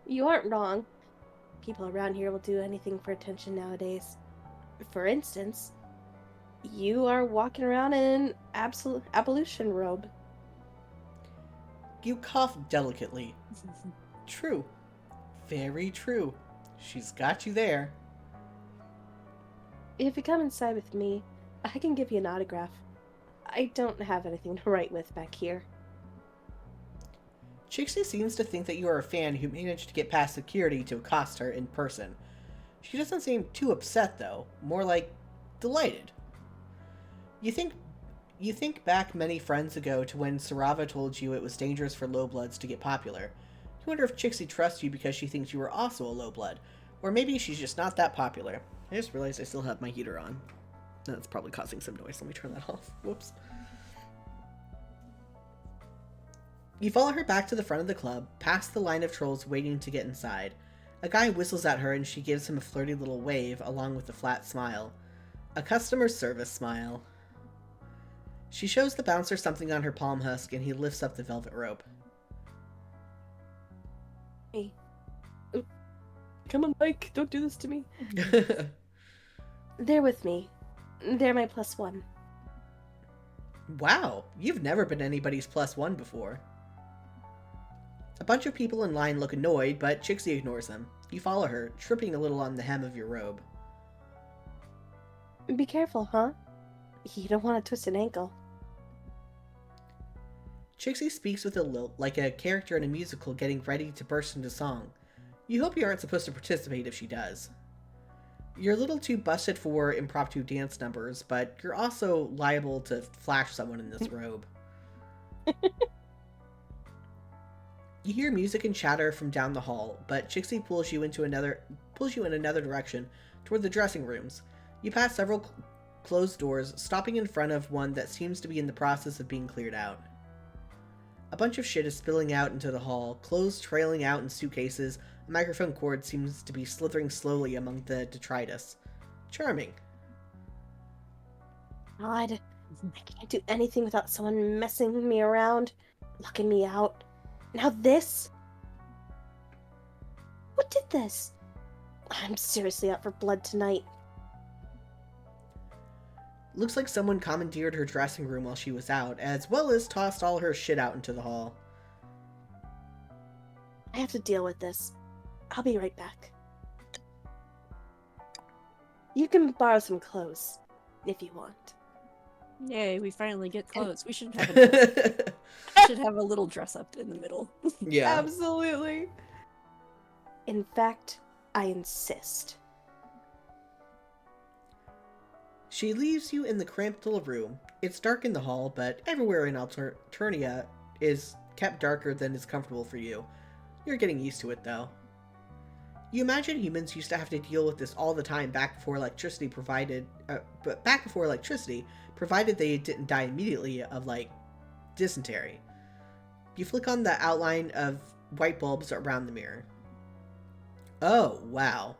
You aren't wrong. People around here will do anything for attention nowadays. For instance, you are walking around in an ablution robe. You cough delicately. True. Very true. She's got you there. If you come inside with me, I can give you an autograph. I don't have anything to write with back here. Chixie seems to think that you are a fan who managed to get past security to accost her in person. She doesn't seem too upset, though. More like delighted. You think back many friends ago to when Sarava told you it was dangerous for lowbloods to get popular. You wonder if Chixie trusts you because she thinks you are also a lowblood. Or maybe she's just not that popular. I just realized I still have my heater on. That's probably causing some noise. Let me turn that off. Whoops. You follow her back to the front of the club, past the line of trolls waiting to get inside. A guy whistles at her and she gives him a flirty little wave along with a flat smile. A customer service smile. She shows the bouncer something on her palm husk and he lifts up the velvet rope. Hey. Oop. Come on, Mike. Don't do this to me. They're with me. They're my +1. Wow, you've never been anybody's +1 before. A bunch of people in line look annoyed, but Chixie ignores them. You follow her, tripping a little on the hem of your robe. Be careful, huh? You don't want to twist an ankle. Chixie speaks with a lilt, like a character in a musical getting ready to burst into song. You hope you aren't supposed to participate if she does. You're a little too busted for impromptu dance numbers, but you're also liable to flash someone in this robe. You hear music and chatter from down the hall, but Chixie pulls you in another direction toward the dressing rooms. You pass several closed doors, stopping in front of one that seems to be in the process of being cleared out. A bunch of shit is spilling out into the hall, clothes trailing out in suitcases. A microphone cord seems to be slithering slowly among the detritus. Charming. God, I can't do anything without someone messing me around, locking me out. Now this? What did this? I'm seriously out for blood tonight. Looks like someone commandeered her dressing room while she was out, as well as tossed all her shit out into the hall. I have to deal with this. I'll be right back. You can borrow some clothes, if you want. Yay, we finally get clothes. We should have a little dress up in the middle. Yeah. Absolutely. In fact, I insist. She leaves you in the cramped little room. It's dark in the hall, but everywhere in Alternia is kept darker than is comfortable for you. You're getting used to it, though. You imagine humans used to have to deal with this all the time back before electricity provided they didn't die immediately of, like, dysentery. You flick on the outline of white bulbs around the mirror. Oh, wow.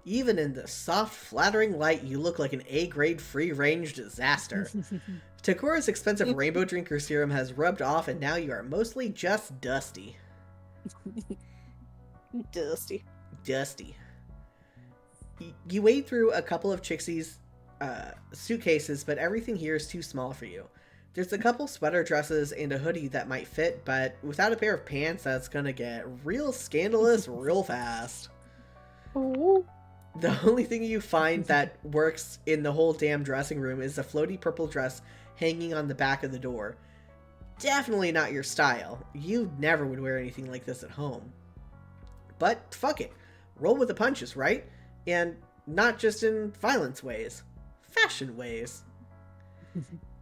Even in the soft, flattering light, you look like an A-grade free-range disaster. Takura's expensive rainbow drinker serum has rubbed off, and now you are mostly just dusty. Dusty. You wade through a couple of Chixie's suitcases, but everything here is too small for you. There's a couple sweater dresses and a hoodie that might fit, but without a pair of pants, that's gonna get real scandalous real fast. Oh. The only thing you find that works in the whole damn dressing room is a floaty purple dress hanging on the back of the door. Definitely not your style. You never would wear anything like this at home. But fuck it. Roll with the punches, right? And not just in violence ways. Fashion ways.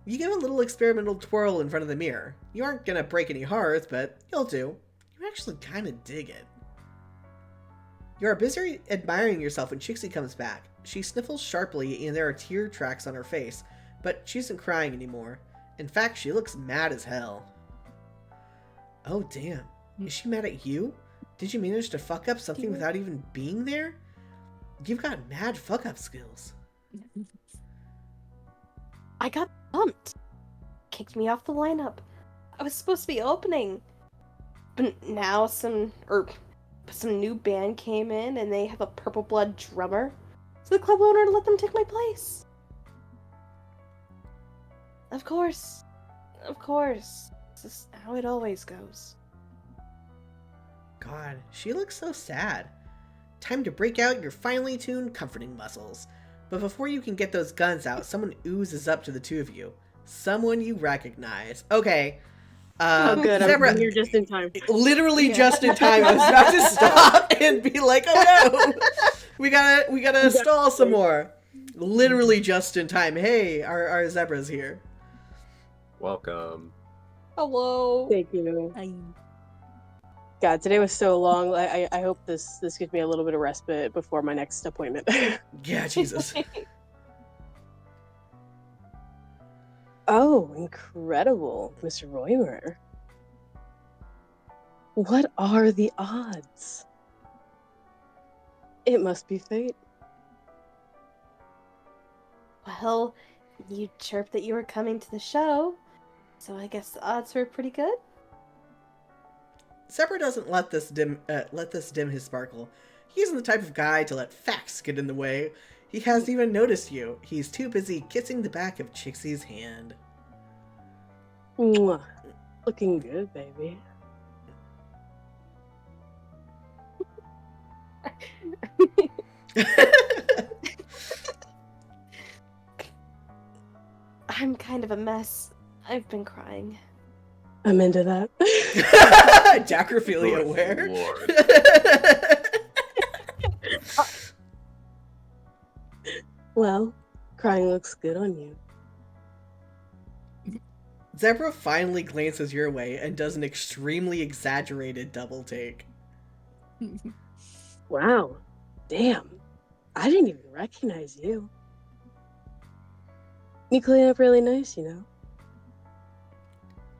You give a little experimental twirl in front of the mirror. You aren't gonna break any hearts, but you'll do. You actually kinda dig it. You are busy admiring yourself when Chixie comes back. She sniffles sharply and there are tear tracks on her face, but she isn't crying anymore. In fact, she looks mad as hell. Oh damn, is she mad at you? Did you manage to fuck up something without even being there? You've got mad fuck up skills. I got bumped. Kicked me off the lineup. I was supposed to be opening. But now some new band came in and they have a purple blood drummer. So the club owner let them take my place. Of course. This is how it always goes. God, she looks so sad. Time to break out your finely tuned comforting muscles. But before you can get those guns out, someone oozes up to the two of you. Someone you recognize. Okay. Oh, good. Zebra, I'm here just in time. Literally just in time. I was about to stop and be like, oh no! We gotta stall some more. Literally just in time. Hey, our Zebra's here. Welcome. Hello. Thank you. God, today was so long. I hope this gives me a little bit of respite before my next appointment. Yeah, Jesus. Oh, incredible, Mr. Roymer. What are the odds? It must be fate. Well, you chirped that you were coming to the show, so I guess the odds were pretty good. Zebra doesn't let this dim his sparkle. He isn't the type of guy to let facts get in the way. He hasn't even noticed you. He's too busy kissing the back of Chixie's hand. Mwah. Looking good, baby. I'm kind of a mess. I've been crying. I'm into that. Jacrophilia Good aware. lord. Well, crying looks good on you. Zebra finally glances your way and does an extremely exaggerated double take. Wow. Damn. I didn't even recognize you. You clean up really nice, you know.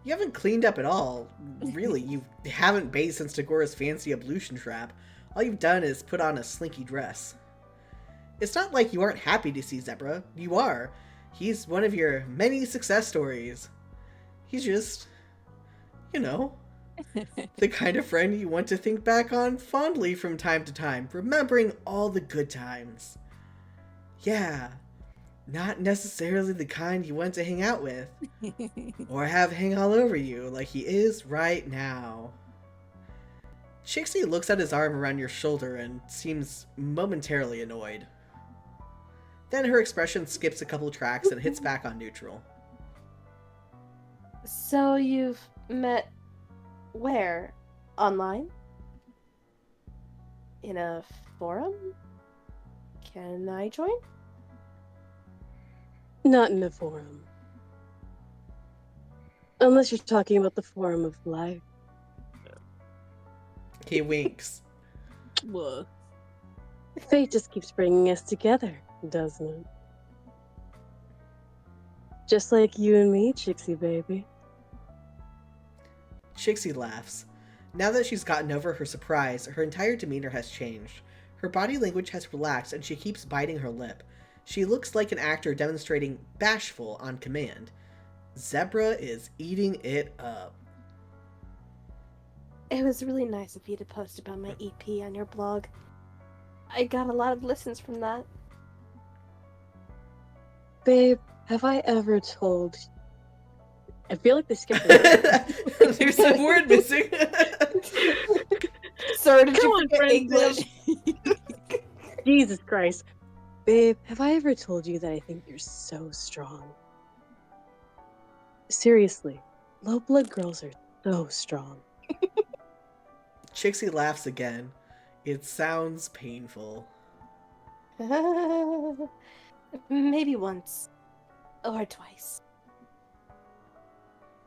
You haven't cleaned up at all. Really, you haven't bathed since Dagora's fancy ablution trap. All you've done is put on a slinky dress. It's not like you aren't happy to see Zebra. You are. He's one of your many success stories. He's just, you know, the kind of friend you want to think back on fondly from time to time, remembering all the good times. Yeah, not necessarily the kind you want to hang out with, or have hang all over you like he is right now. Chixie looks at his arm around your shoulder and seems momentarily annoyed. Then her expression skips a couple tracks and hits back on neutral. So you've met where? Online? In a forum? Can I join? Not in a forum. Unless you're talking about the forum of life. He winks. Whoa. Fate just keeps bringing us together, doesn't it? Just like you and me, Chixie baby. Chixie laughs. Now that she's gotten over her surprise, her entire demeanor has changed. Her body language has relaxed and she keeps biting her lip. She looks like an actor demonstrating bashful on command. Zebra is eating it up. It was really nice of you to post about my EP on your blog. I got a lot of listens from that. Babe, have I ever told... I feel like they skipped it. There's a word missing. Sir, did Come you on, forget friend English? Jesus Christ. Babe, have I ever told you that I think you're so strong? Seriously, low blood girls are so strong. Chixie laughs again. It sounds painful. Maybe once. Or twice.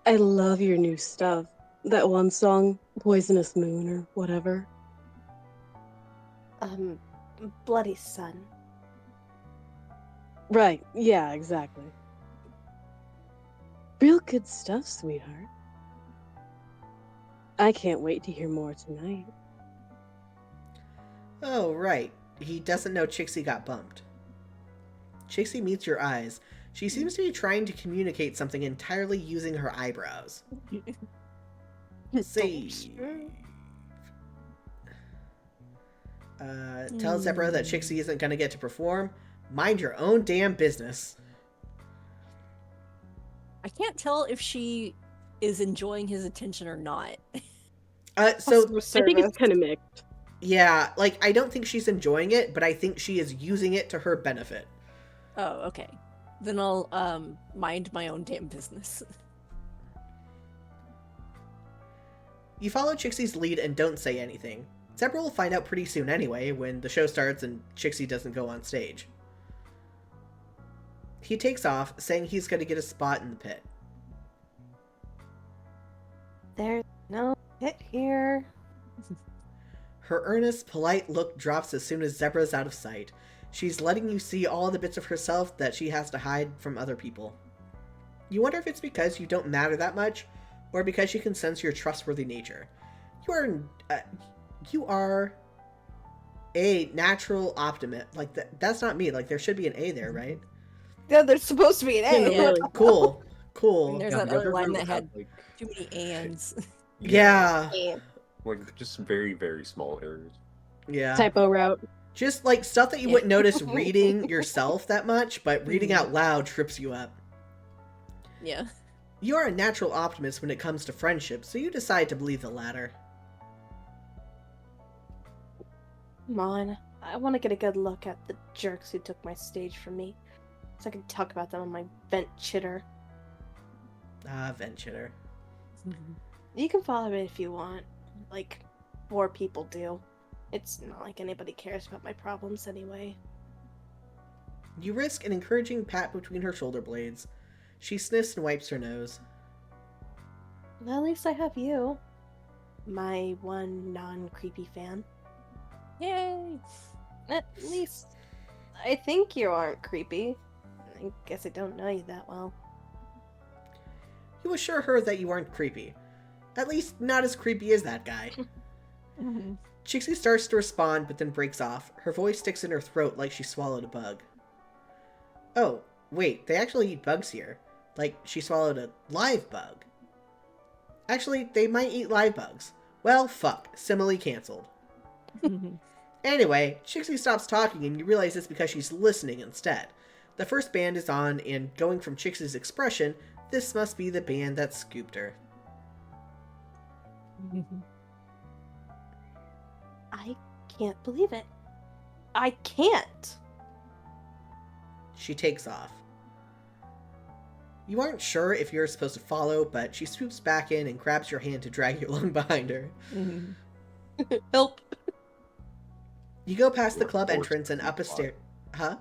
I love your new stuff. That one song, Poisonous Moon or whatever. Bloody Sun. Right, yeah, exactly. Real good stuff, sweetheart. I can't wait to hear more tonight. Oh, right. He doesn't know Chixie got bumped. Chixie meets your eyes. She seems to be trying to communicate something entirely using her eyebrows. Save. Tell Zebra that Chixie isn't going to get to perform. Mind your own damn business. I can't tell if she is enjoying his attention or not. So, Customer I think it's service. kind of mixed. yeah, like, I don't think she's enjoying it, but I think she is using it to her benefit. Oh, okay. Then I'll mind my own damn business. You follow Chixie's lead and don't say anything. Zebra will find out pretty soon anyway, when the show starts and Chixie doesn't go on stage. He takes off, saying he's going to get a spot in the pit. There's no pit here. Her earnest, polite look drops as soon as Zebra's out of sight. She's letting you see all the bits of herself that she has to hide from other people. You wonder if it's because you don't matter that much, or because she can sense your trustworthy nature. You are a natural optimist. Like, that's not me. Like, there should be an A there, right? Yeah, there's supposed to be an A. Yeah, really. Cool. And Cool. there's Yeah, that the other other line room that had like, too many ands. Yeah. like just very, very small errors. Yeah. Typo route. Just, like, stuff that you Yeah. wouldn't notice reading yourself that much, but reading out loud trips you up. Yeah. You are a natural optimist when it comes to friendship, so you decide to believe the latter. Come on. I want to get a good look at the jerks who took my stage from me, so I can talk about them on my vent chitter. Ah, vent chitter. You can follow me if you want. Like, more people do. It's not like anybody cares about my problems anyway. You risk an encouraging pat between her shoulder blades. She sniffs and wipes her nose. Well, at least I have you. My one non-creepy fan. Yay! At least I think you aren't creepy. I guess I don't know you that well. You assure her that you aren't creepy. At least not as creepy as that guy. Chixie starts to respond, but then breaks off. Her voice sticks in her throat like she swallowed a bug. Oh, wait, they actually eat bugs here. Like, she swallowed a live bug. Actually, they might eat live bugs. Well, fuck. Simile cancelled. Anyway, Chixie stops talking and you realize it's because she's listening instead. The first band is on, and going from Chixie's expression, this must be the band that scooped her. I can't believe it. I can't! She takes off. You aren't sure if you're supposed to follow, but she swoops back in and grabs your hand to drag you along behind her. Help! You go past the You're club forced entrance and to up a plot. stair. Huh?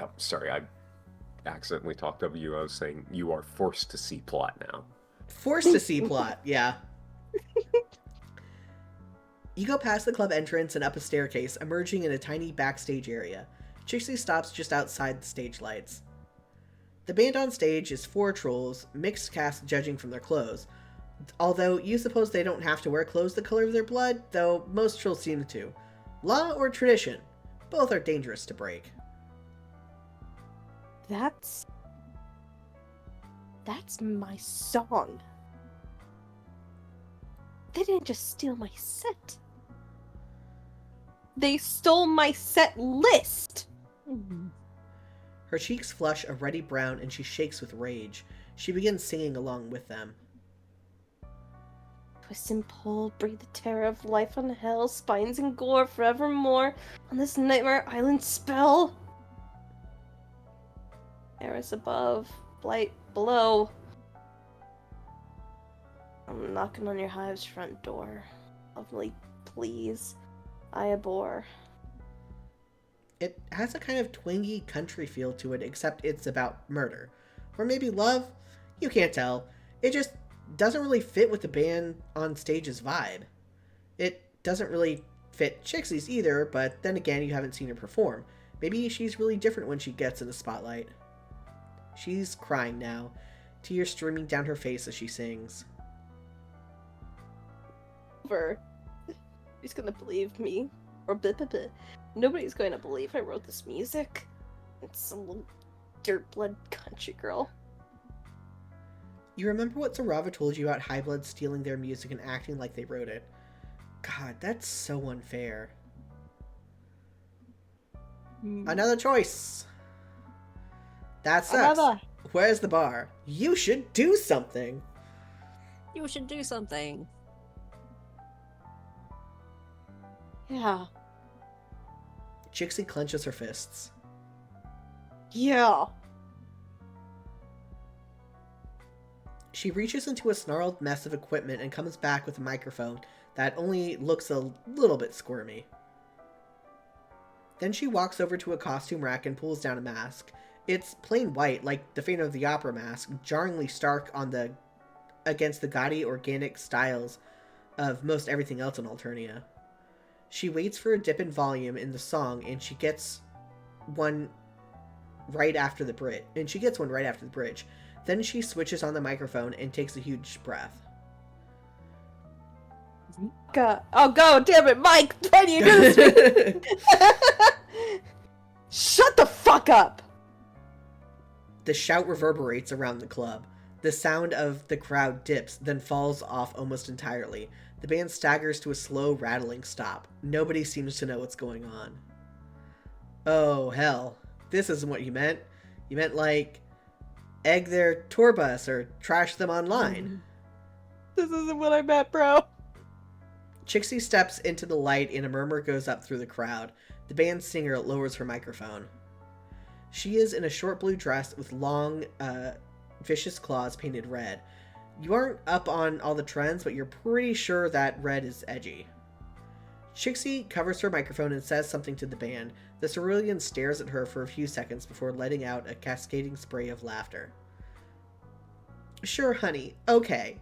Oh, sorry, I accidentally talked over you. I was saying you are forced to see plot now. Forced to see plot, yeah. You go past the club entrance and up a staircase, emerging in a tiny backstage area. Chixie stops just outside the stage lights. The band on stage is 4 trolls, mixed cast judging from their clothes. Although you suppose they don't have to wear clothes the color of their blood, though most trolls seem to. Law or tradition? Both are dangerous to break. That's my song. They didn't just steal my set. They stole my set list! Her cheeks flush a ruddy brown and she shakes with rage. She begins singing along with them. Twist and pull, breathe the terror of life on hell, spines and gore forevermore on this nightmare island spell. Eris above, blight below. I'm knocking on your hive's front door. Lovely, please. I abhor. It has a kind of twingy country feel to it, except it's about murder. Or maybe love? You can't tell. It just doesn't really fit with the band on stage's vibe. It doesn't really fit Chixie's either, but then again, you haven't seen her perform. Maybe she's really different when she gets in the spotlight. She's crying now, tears streaming down her face as she sings. Nobody's gonna believe me. Or blah, blah, blah. Nobody's going to believe I wrote this music. It's some little dirt blood country girl. You remember what Zarava told you about Highblood stealing their music and acting like they wrote it? God, that's so unfair. Another choice. That sucks. Another. Where's the bar? You should do something. You should do something. Yeah. Chixie clenches her fists. Yeah. She reaches into a snarled mess of equipment and comes back with a microphone that only looks a little bit squirmy. Then she walks over to a costume rack and pulls down a mask. It's plain white, like the Phantom of the Opera mask, jarringly stark against the gaudy organic styles of most everything else in Alternia. She waits for a dip in volume in the song, and she gets one right after the bridge. Then she switches on the microphone and takes a huge breath. God. Oh, God damn it, Mike! Can you do this? Shut the fuck up! The shout reverberates around the club. The sound of the crowd dips, then falls off almost entirely. The band staggers to a slow, rattling stop. Nobody seems to know what's going on. Oh, hell. This isn't what you meant. You meant, like, egg their tour bus or trash them online. This isn't what I meant, bro. Chixie steps into the light and a murmur goes up through the crowd. The band singer lowers her microphone. She is in a short blue dress with long, vicious claws painted red. You aren't up on all the trends, but you're pretty sure that red is edgy. Chixie covers her microphone and says something to the band. The cerulean stares at her for a few seconds before letting out a cascading spray of laughter. Sure, honey. Okay.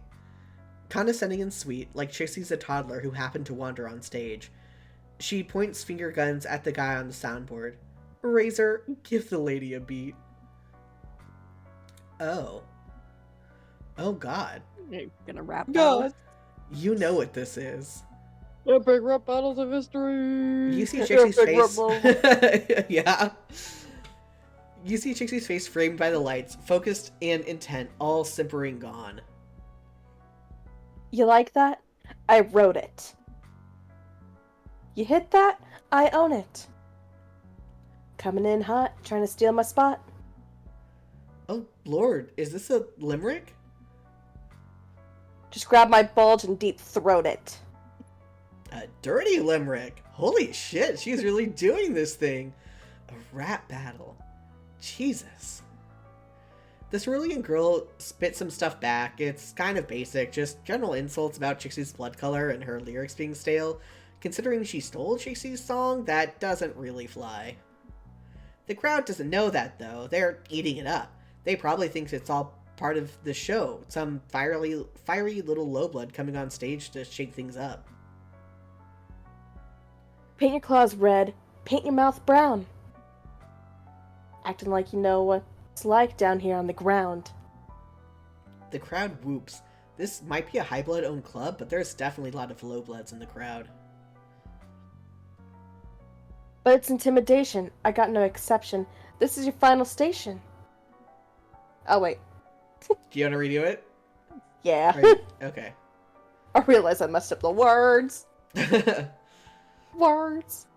Condescending and sweet, like Chixie's a toddler who happened to wander on stage. She points finger guns at the guy on the soundboard. Razor, give the lady a beat. Oh. Oh, God. You're gonna rap God. You know what this is. Epic rap battles of history. You see Chixie's Epic rap face. battle. Yeah. You see Chixie's face framed by the lights, focused and intent, all simpering gone. You like that? I wrote it. You hit that? I own it. Coming in hot, trying to steal my spot. Oh, Lord, is this a limerick? Just grab my bulge and deep throat it. A dirty limerick. Holy shit, she's really doing this thing. A rap battle. Jesus. The cerulean girl spits some stuff back. It's kind of basic, just general insults about Chixie's blood color and her lyrics being stale. Considering she stole Chixie's song, that doesn't really fly. The crowd doesn't know that, though. They're eating it up. They probably think it's all part of the show, some fiery little lowblood coming on stage to shake things up. Paint your claws red, paint your mouth brown. Acting like you know what it's like down here on the ground. The crowd whoops. This might be a high blood owned club, but there's definitely a lot of low bloods in the crowd. But it's intimidation. I got no exception. This is your final station. Oh, wait. Do you want to redo it? Yeah. Okay. I realized I messed up the words. Words.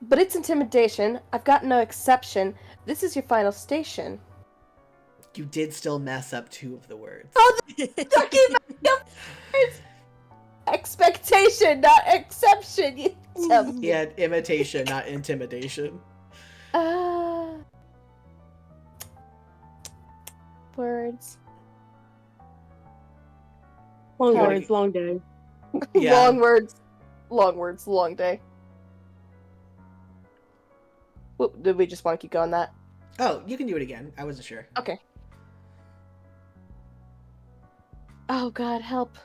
But it's intimidation. I've got no exception. This is your final station. You did still mess up 2 of the words. Oh, expectation, not exception. You tell me. He had imitation, not intimidation. Words. Long Gotta words, get- long day. Yeah. Long words, long day. Whoop, did we just want to keep going that? Oh, you can do it again. I wasn't sure. Okay. Oh God, help.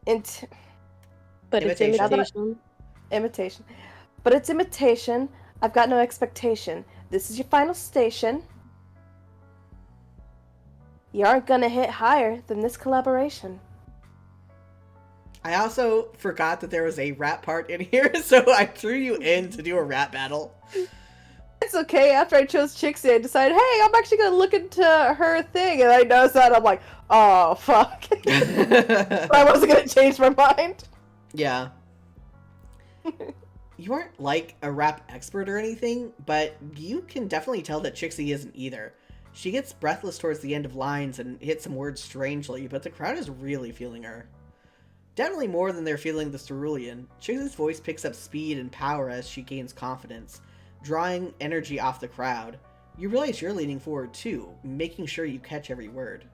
But it's Imitation. imitation. Imitation. But it's imitation. I've got no expectation. This is your final station. You aren't gonna hit higher than this collaboration. I also forgot that there was a rap part in here, so I threw you in to do a rap battle. It's okay. After I chose Chixie, I decided, hey, I'm actually gonna look into her thing, and I noticed that I'm like, oh fuck. But I wasn't gonna change my mind. Yeah. You aren't like a rap expert or anything, but you can definitely tell that Chixie isn't either. She gets breathless towards the end of lines and hits some words strangely, but the crowd is really feeling her. Definitely more than they're feeling the cerulean. Chixie's voice picks up speed and power as she gains confidence, drawing energy off the crowd. You realize you're leaning forward too, making sure you catch every word.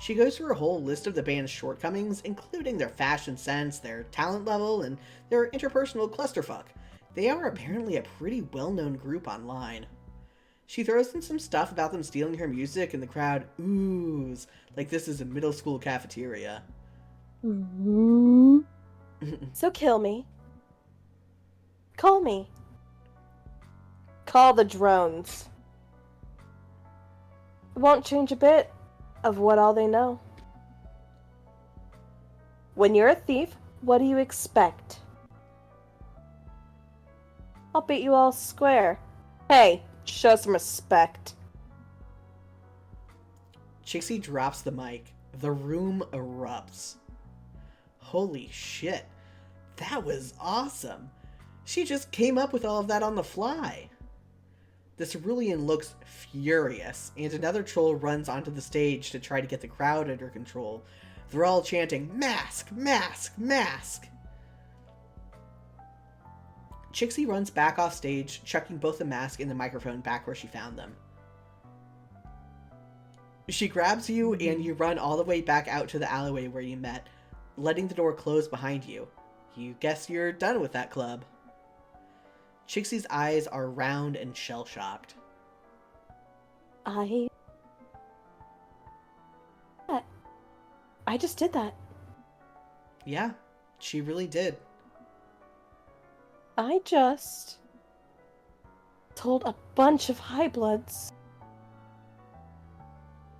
She goes through a whole list of the band's shortcomings, including their fashion sense, their talent level, and their interpersonal clusterfuck. They are apparently a pretty well-known group online. She throws in some stuff about them stealing her music, and the crowd oohs like this is a middle school cafeteria. So kill me. Call me. Call the drones. It won't change a bit of what all they know. When you're a thief, what do you expect? I'll beat you all square. Hey, show some respect. Chixie drops the mic. The room erupts. Holy shit. That was awesome. She just came up with all of that on the fly. The cerulean looks furious, and another troll runs onto the stage to try to get the crowd under control. They're all chanting, "Mask! Mask! Mask!" Chixie runs back off stage, chucking both the mask and the microphone back where she found them. She grabs you and you run all the way back out to the alleyway where you met, letting the door close behind you. You guess you're done with that club. Chixie's eyes are round and shell-shocked. I just did that. Yeah, she really did. I just told a bunch of high bloods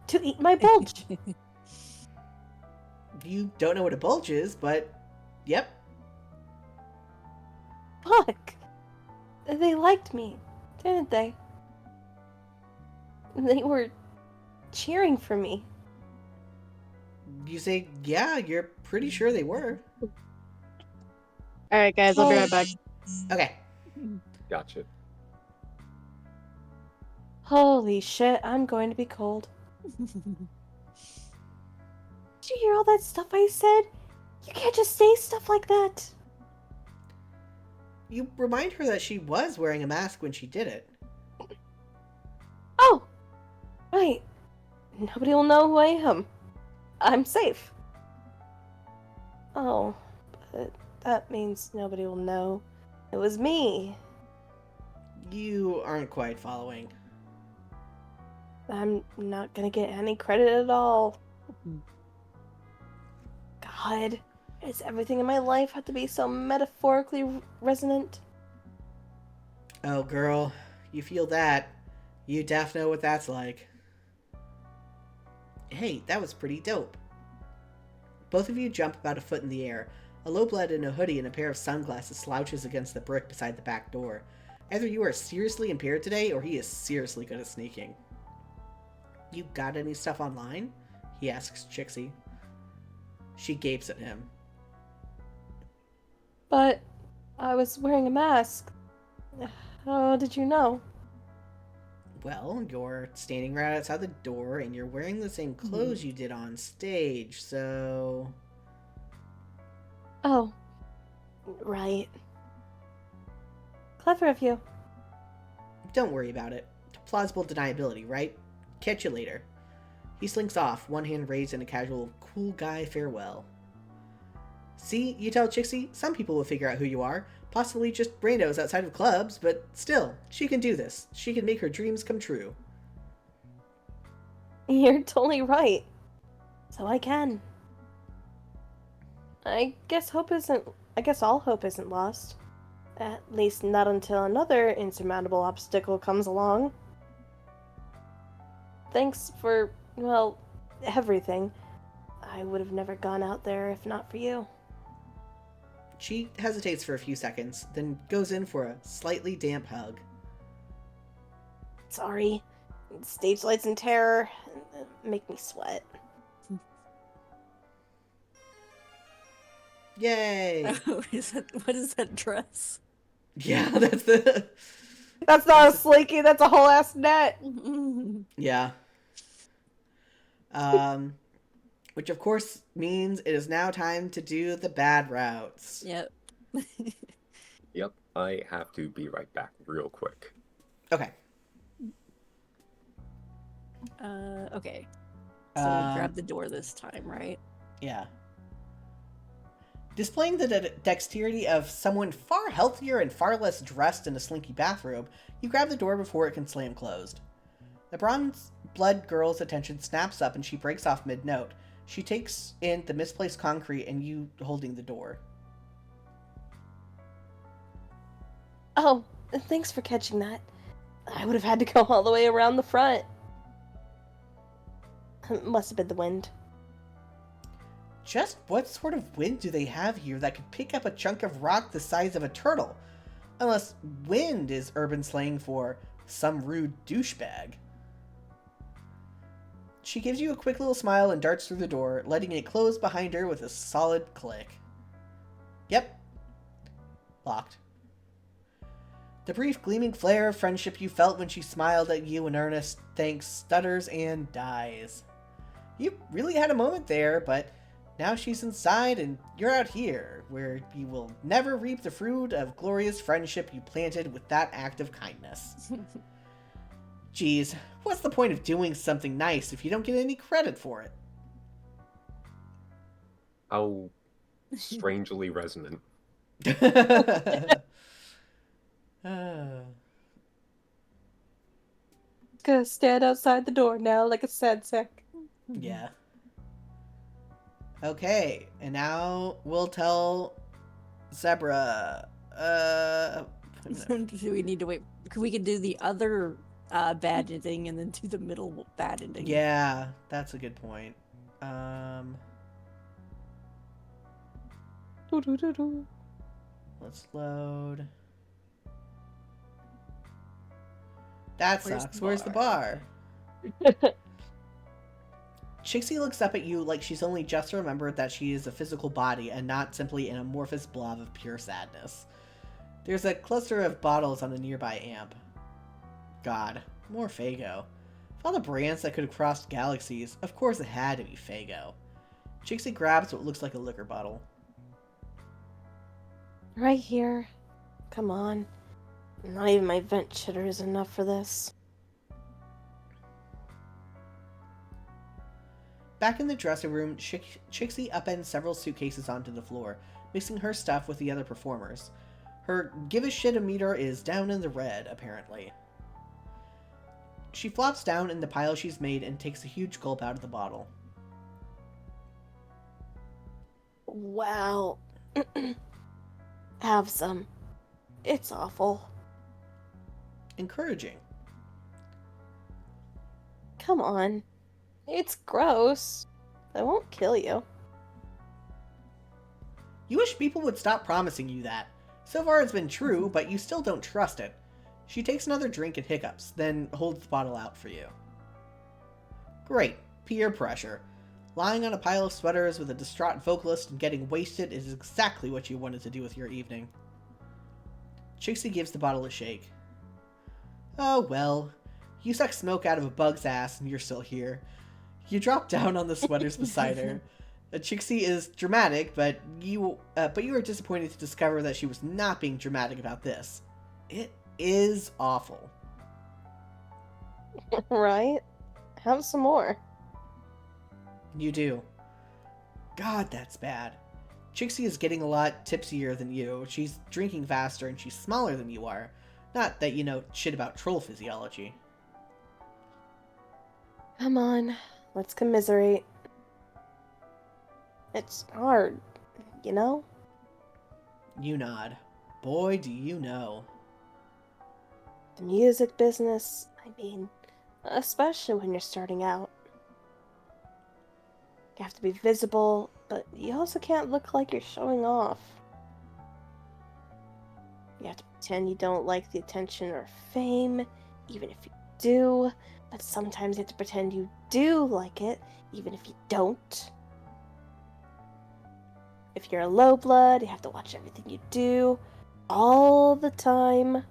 to eat my bulge. You don't know what a bulge is, but yep. Fuck. They liked me, didn't they? They were cheering for me. You say, yeah, you're pretty sure they were. Alright, guys, I'll be right back. Okay. Gotcha. Holy shit, I'm going to be cold. Did you hear all that stuff I said? You can't just say stuff like that. You remind her that she was wearing a mask when she did it. Oh! Right. Nobody will know who I am. I'm safe. Oh, but that means nobody will know. It was me. You aren't quite following. I'm not gonna get any credit at all. God, does everything in my life have to be so metaphorically resonant? Oh, girl, you feel that. You def know what that's like. Hey, that was pretty dope. Both of you jump about a foot in the air. A lowblood in a hoodie and a pair of sunglasses slouches against the brick beside the back door. Either you are seriously impaired today, or he is seriously good at sneaking. You got any stuff online? He asks Chixie. She gapes at him. But I was wearing a mask. How did you know? Well, you're standing right outside the door, and you're wearing the same clothes you did on stage, so... Oh, right. Clever of you. Don't worry about it. Plausible deniability, right? Catch you later. He slinks off, one hand raised in a casual, cool guy farewell. See, you tell Chixie, some people will figure out who you are. Possibly just randos outside of clubs, but still, she can do this. She can make her dreams come true. You're totally right. So I can. I guess all hope isn't lost. At least not until another insurmountable obstacle comes along. Thanks for, well, everything. I would have never gone out there if not for you. She hesitates for a few seconds, then goes in for a slightly damp hug. Sorry. Stage lights and terror make me sweat. Yay! Oh, what is that dress? Yeah, that's the... That's not a slinky, that's a whole ass net! Yeah. Which of course means it is now time to do the bad routes. Yep. Yep, I have to be right back real quick. Okay. Okay. So we grab the door this time, right? Yeah. Displaying the dexterity of someone far healthier and far less dressed in a slinky bathrobe, you grab the door before it can slam closed. The bronze blood girl's attention snaps up and she breaks off mid-note. She takes in the misplaced concrete and you holding the door. Oh, thanks for catching that. I would have had to go all the way around the front. Must have been the wind. Just what sort of wind do they have here that could pick up a chunk of rock the size of a turtle? Unless wind is urban slang for some rude douchebag. She gives you a quick little smile and darts through the door, letting it close behind her with a solid click. Yep. Locked. The brief gleaming flare of friendship you felt when she smiled at you in earnest thanks stutters and dies. You really had a moment there, but now she's inside and you're out here, where you will never reap the fruit of glorious friendship you planted with that act of kindness. Geez, what's the point of doing something nice if you don't get any credit for it? How strangely resonant. Gonna stand outside the door now like a sad sack. Yeah. Okay, and now we'll tell Zebra. Do we need to wait? We can do the other bad ending and then do the middle bad ending. Yeah, that's a good point. Doo-doo-doo-doo. Let's load. That Where's sucks. the Where's the bar? Chixie looks up at you like she's only just remembered that she is a physical body and not simply an amorphous blob of pure sadness. There's a cluster of bottles on a nearby amp. God, more Fago. Of all the brands that could have crossed galaxies, of course it had to be Fago. Chixie grabs what looks like a liquor bottle. Right here. Come on. Not even my vent chitter is enough for this. Back in the dressing room, Chixie upends several suitcases onto the floor, mixing her stuff with the other performers. Her give-a-shit-a-meter is down in the red, apparently. She flops down in the pile she's made and takes a huge gulp out of the bottle. Wow. Have some. It's awful. Encouraging. Come on. It's gross. I won't kill you. You wish people would stop promising you that. So far it's been true, but you still don't trust it. She takes another drink and hiccups, then holds the bottle out for you. Great. Peer pressure. Lying on a pile of sweaters with a distraught vocalist and getting wasted is exactly what you wanted to do with your evening. Chixie gives the bottle a shake. Oh well. You suck smoke out of a bug's ass and you're still here. You drop down on the sweaters beside her. Chixie is dramatic, but you are disappointed to discover that she was not being dramatic about this. It is awful. Right? Have some more. You do. God, that's bad. Chixie is getting a lot tipsier than you. She's drinking faster and she's smaller than you are. Not that you know shit about troll physiology. Come on. Let's commiserate. It's hard, you know? You nod. Boy, do you know. The music business, I mean, especially when you're starting out. You have to be visible, but you also can't look like you're showing off. You have to pretend you don't like the attention or fame, even if you do, but sometimes you have to pretend you do like it, even if you don't. If you're a low blood, you have to watch everything you do, all the time.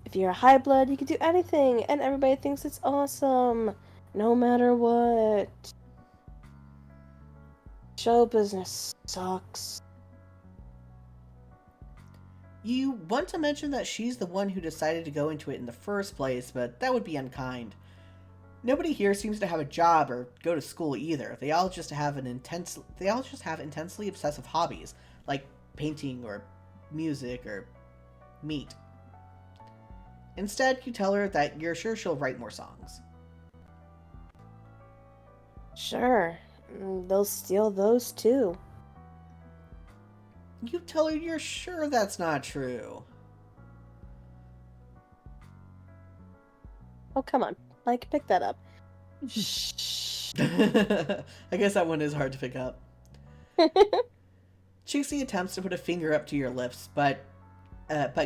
If you're a high blood, you can do anything, and everybody thinks it's awesome, no matter what. Show business sucks. You want to mention that she's the one who decided to go into it in the first place, but that would be unkind. Nobody here seems to have a job or go to school either. They all just have intensely obsessive hobbies, like painting or music or meat. Instead, you tell her that you're sure she'll write more songs. Sure, they'll steal those too. You tell her you're sure that's not true. Oh, come on. Like, pick that up. Shh. I guess that one is hard to pick up. Chixie attempts to put a finger up to your lips, but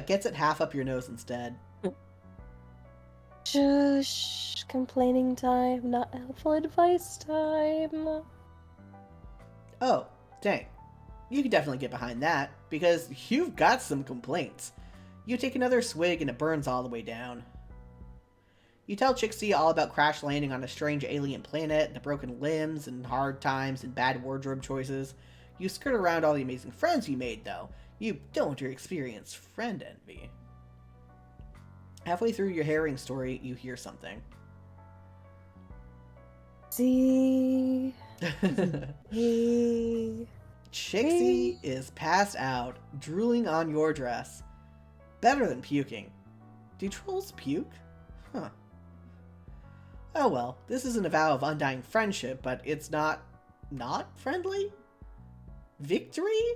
gets it half up your nose instead. Shush. Complaining time, not helpful advice time. Oh, dang. You can definitely get behind that, because you've got some complaints. You take another swig and it burns all the way down. You tell Chixie all about crash landing on a strange alien planet, the broken limbs, and hard times, and bad wardrobe choices. You skirt around all the amazing friends you made, though. You don't want to experience friend envy. Halfway through your herring story, you hear something. See, he. Chixie is passed out, drooling on your dress. Better than puking. Do trolls puke? Huh. Oh well, this isn't a vow of undying friendship, but it's not friendly? Victory?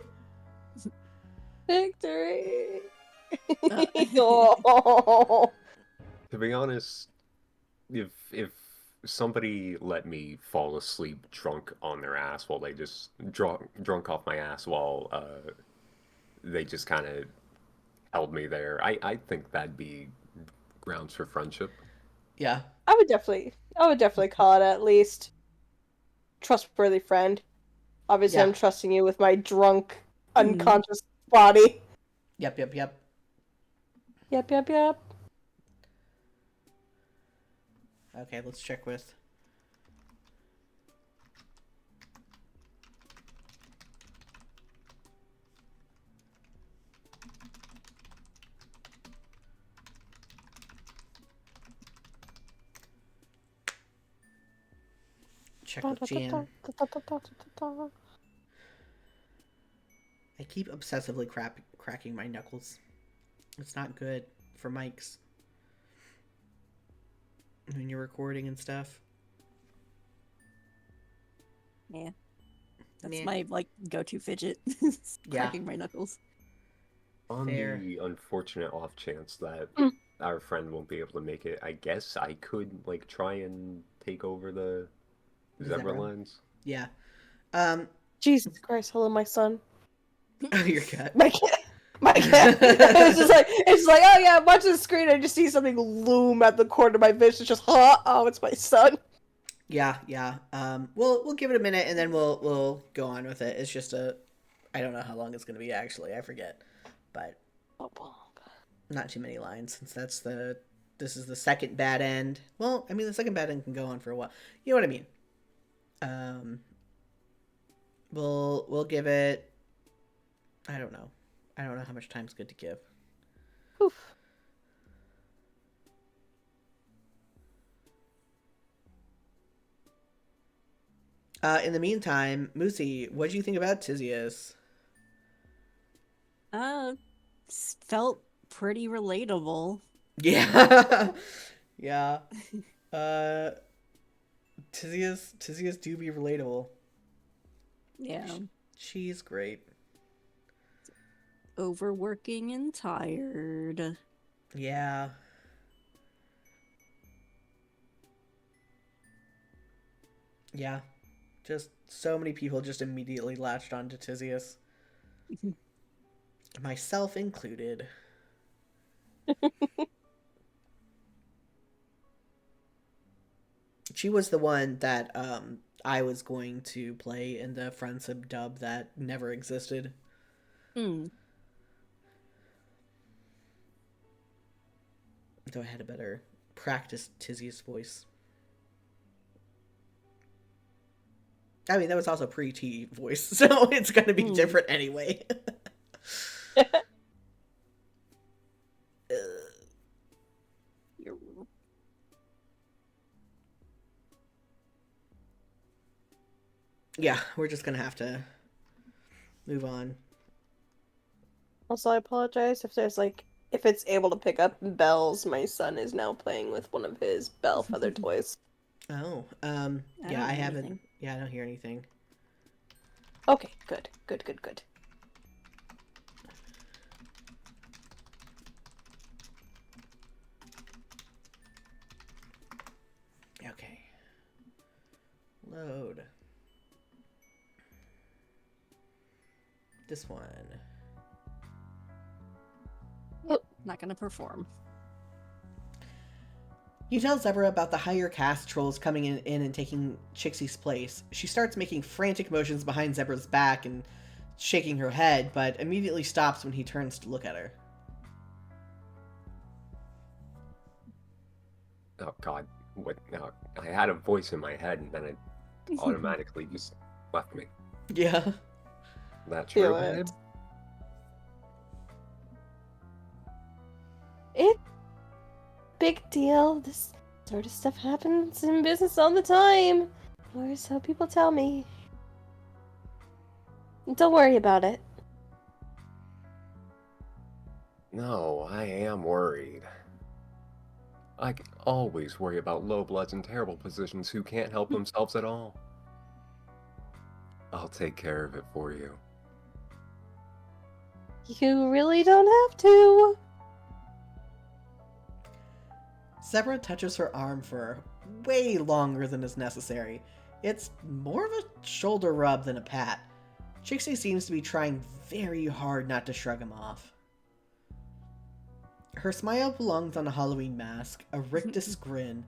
Victory. Uh. Oh. To be honest, if somebody let me fall asleep drunk on their ass while they just drunk off my ass while they just kind of held me there, I think that'd be grounds for friendship. Yeah. I would definitely call it at least trustworthy friend. Obviously, Yeah. I'm trusting you with my drunk, unconscious body. Yep. Yep. Okay, let's check with... Check with Jan. I keep obsessively cracking my knuckles. It's not good for mics. When you're recording and stuff. Yeah. That's Meh. my, like, go-to fidget. Cracking my knuckles. On Fair. the unfortunate off chance that our friend won't be able to make it, I guess I could, like, try and take over the zebra Zebra. lines. Yeah. Jesus Christ, hello, my son. Oh, your cat. My cat. It's just like, oh yeah, watch the screen. I just see something loom at the corner of my vision. It's just, huh? Oh, it's my son. Yeah. We'll give it a minute and then we'll go on with it. It's just I don't know how long it's gonna be actually. I forget, but not too many lines since this is the second bad end. Well, I mean the second bad end can go on for a while. You know what I mean? We'll give it. I don't know how much time's good to give. Oof. In the meantime, Moosie, what do you think about Tyzias? Felt pretty relatable. Yeah. Yeah. Tyzias do be relatable. Yeah. She's great. Overworking and tired. Yeah. Yeah. Just so many people just immediately latched onto Tyzias. Myself included. She was the one that I was going to play in the Friendsim dub that never existed. Hmm. Though I had a better practiced Tyzias voice. I mean, that was also pre-T voice, so it's going to be different anyway. Yeah, we're just going to have to move on. Also, I apologize if there's if it's able to pick up bells. My son is now playing with one of his bell feather toys. Oh, yeah, I haven't. Yeah, I don't hear anything. Okay, good. Okay. Load. This one. Oh, not gonna perform. You tell Zebra about the higher caste trolls coming in and taking Chixie's place. She starts making frantic motions behind Zebra's back and shaking her head, but immediately stops when he turns to look at her. Oh god, what? No, I had a voice in my head and then it automatically just left me. Yeah. That true, Feel babe? It big deal. This sort of stuff happens in business all the time. Or so people tell me. Don't worry about it. No, I am worried. I always worry about low bloods in terrible positions who can't help themselves at all. I'll take care of it for you. You really don't have to. Zebra touches her arm for way longer than is necessary. It's more of a shoulder rub than a pat. Chixie seems to be trying very hard not to shrug him off. Her smile belongs on a Halloween mask, a rictus grin.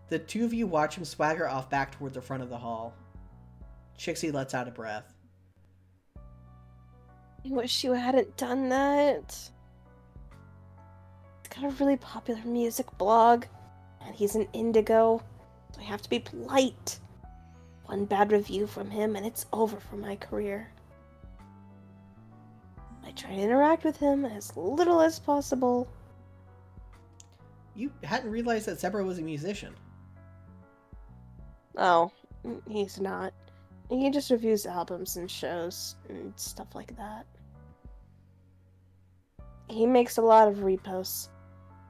The two of you watch him swagger off back toward the front of the hall. Chixie lets out a breath. I wish you hadn't done that. He's got a really popular music blog, and he's an indigo, so I have to be polite. One bad review from him, and it's over for my career. I try to interact with him as little as possible. You hadn't realized that Zebra was a musician. Oh, he's not. He just reviews albums and shows and stuff like that. He makes a lot of reposts,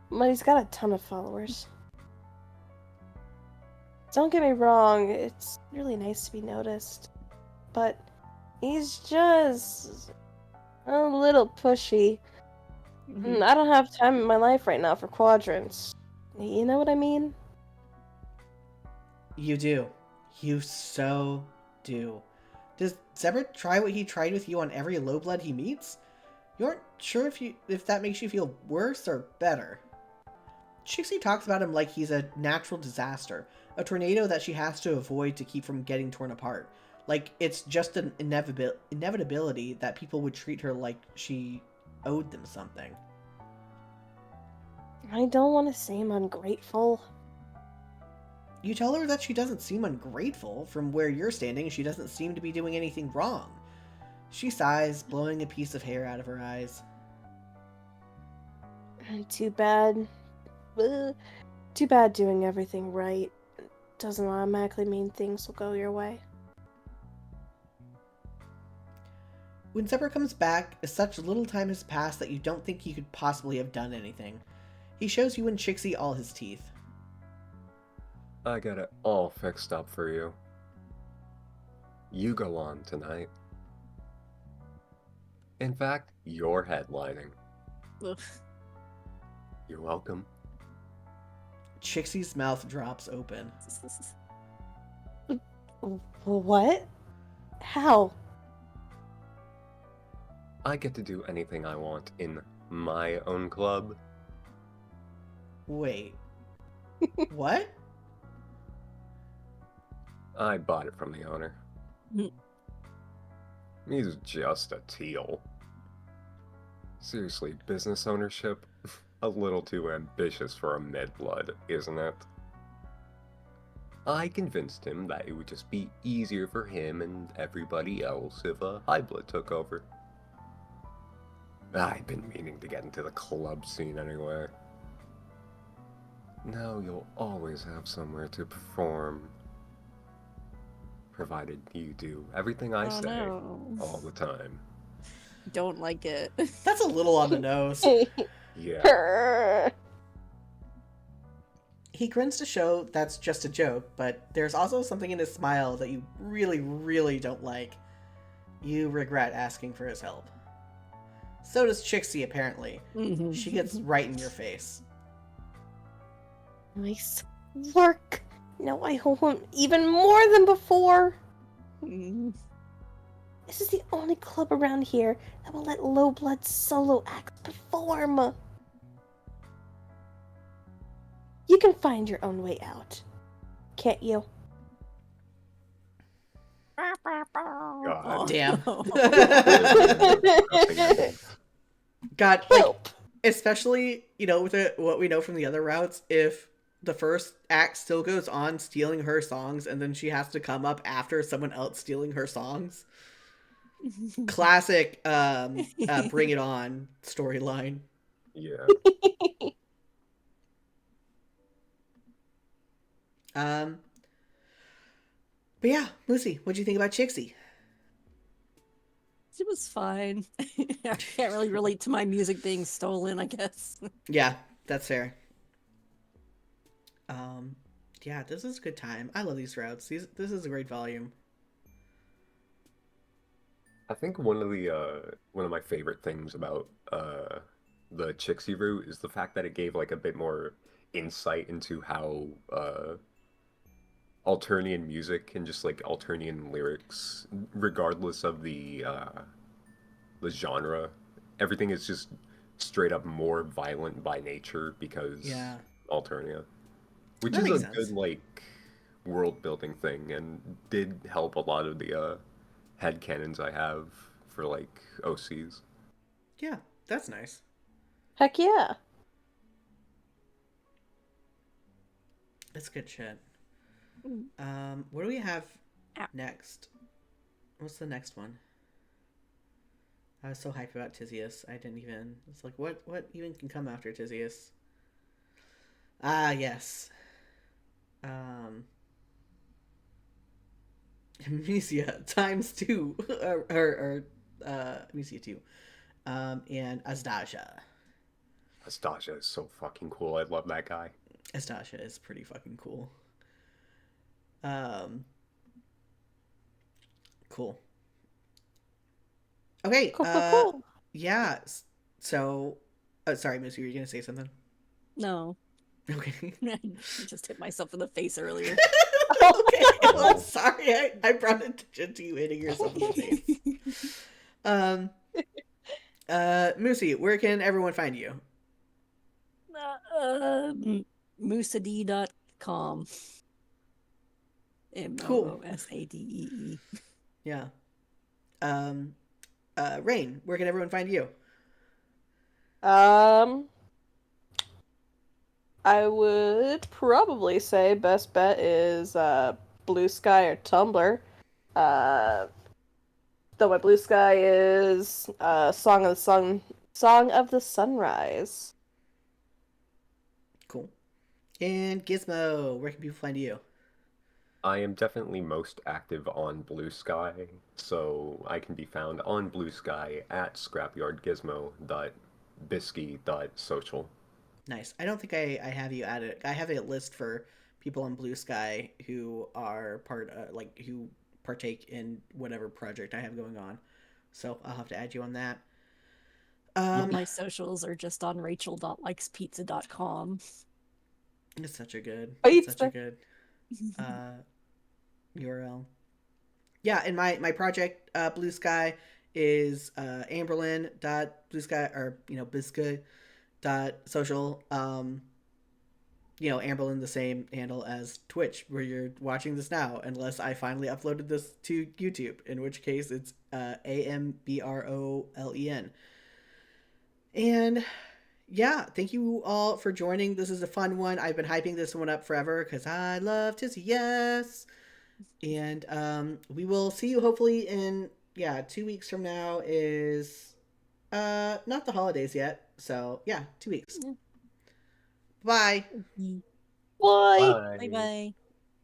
but he's got a ton of followers. Don't get me wrong, it's really nice to be noticed, but he's just a little pushy. I don't have time in my life right now for quadrants. You know what I mean? You do. You so do. Does Zebra try what he tried with you on every low blood he meets? You aren't sure if that makes you feel worse or better. Chixie talks about him like he's a natural disaster, a tornado that she has to avoid to keep from getting torn apart. Like it's just an inevitability that people would treat her like she owed them something. I don't want to seem ungrateful. You tell her that she doesn't seem ungrateful. From where you're standing, she doesn't seem to be doing anything wrong. She sighs, blowing a piece of hair out of her eyes. Too bad. Too bad doing everything right doesn't automatically mean things will go your way. When Zebra comes back, such little time has passed that you don't think he could possibly have done anything. He shows you and Chixie all his teeth. I got it all fixed up for you. You go on tonight. In fact, you're headlining. Oof. You're welcome. Chixie's mouth drops open. What? How? I get to do anything I want in my own club. Wait. What? I bought it from the owner. He's just a teal. Seriously, business ownership? A little too ambitious for a mid-blood, isn't it? I convinced him that it would just be easier for him and everybody else if a high-blood took over. I've been meaning to get into the club scene anyway. Now you'll always have somewhere to perform. Provided you do everything I say all the time. Don't like it. That's a little on the nose. Yeah. He grins to show that's just a joke, but there's also something in his smile that you really, really don't like. You regret asking for his help. So does Chixie, apparently. She gets right in your face. Nice work. Now I hope him even more than before. This is the only club around here that will let low blood solo acts perform. You can find your own way out, can't you? God. Damn. Oh. God, like, especially, with what we know from the other routes, if the first act still goes on stealing her songs and then she has to come up after someone else stealing her songs. Classic Bring It On storyline. Yeah. Um, but yeah, Lucy, what'd you think about Chixie? It was fine. I can't really relate to my music being stolen, I guess. Yeah, that's fair. Um, yeah, this is a good time. I love these routes. This is a great volume. I think one of my favorite things about the Chixie route is the fact that it gave like a bit more insight into how Alternian music and just like Alternian lyrics, regardless of the genre, everything is just straight up more violent by nature because Yeah, Alternia, which that is makes a good sense. like world building thing and did help a lot of the headcanons I have for like OCs. Yeah, that's nice. Heck yeah. That's good shit. Mm. What do we have Ow. next? What's the next one? I was so hyped about Tyzias. I didn't even. It's like, what even can come after Tyzias? Ah, yes. Um, Musia times two, or Musia two. And Astasha. Astasha is so fucking cool. I love that guy. Astasha is pretty fucking cool. Um, cool. Okay. Cool, cool, cool. Yeah. So, sorry, Musia, you were gonna say something? No. Okay. I just hit myself in the face earlier. Okay. Well, I'm Oh, sorry. I brought attention to you hitting yourself in the face. Um. Moosey, where can everyone find you? Moosad.com. Cool. Moosade. Yeah. Rain, where can everyone find you? Um, I would probably say best bet is Blue Sky or Tumblr. Uh, though my Blue Sky is Song of the Sunrise. Cool. And Gizmo, where can people find you? I am definitely most active on Blue Sky, so I can be found on Blue Sky at scrapyardgizmo.bisky.social. Nice. I don't think I have you added. I have a list for people on Blue Sky who are who partake in whatever project I have going on. So I'll have to add you on that. All Um, my socials are just on rachel.likespizza.com. it's such a good. It's such a Pizza. good uh URL. Yeah, and my project Blue Sky is amberlin.bluesky or biscuit dot social. Amberlin the same handle as Twitch where you're watching this now, unless I finally uploaded this to YouTube, in which case it's AMBROLEN. And yeah, thank you all for joining. This is a fun one. I've been hyping this one up forever because I love Tyzias. And we will see you hopefully in 2 weeks from now is not the holidays yet. So yeah, 2 weeks. Bye. Bye. Bye Bye. bye.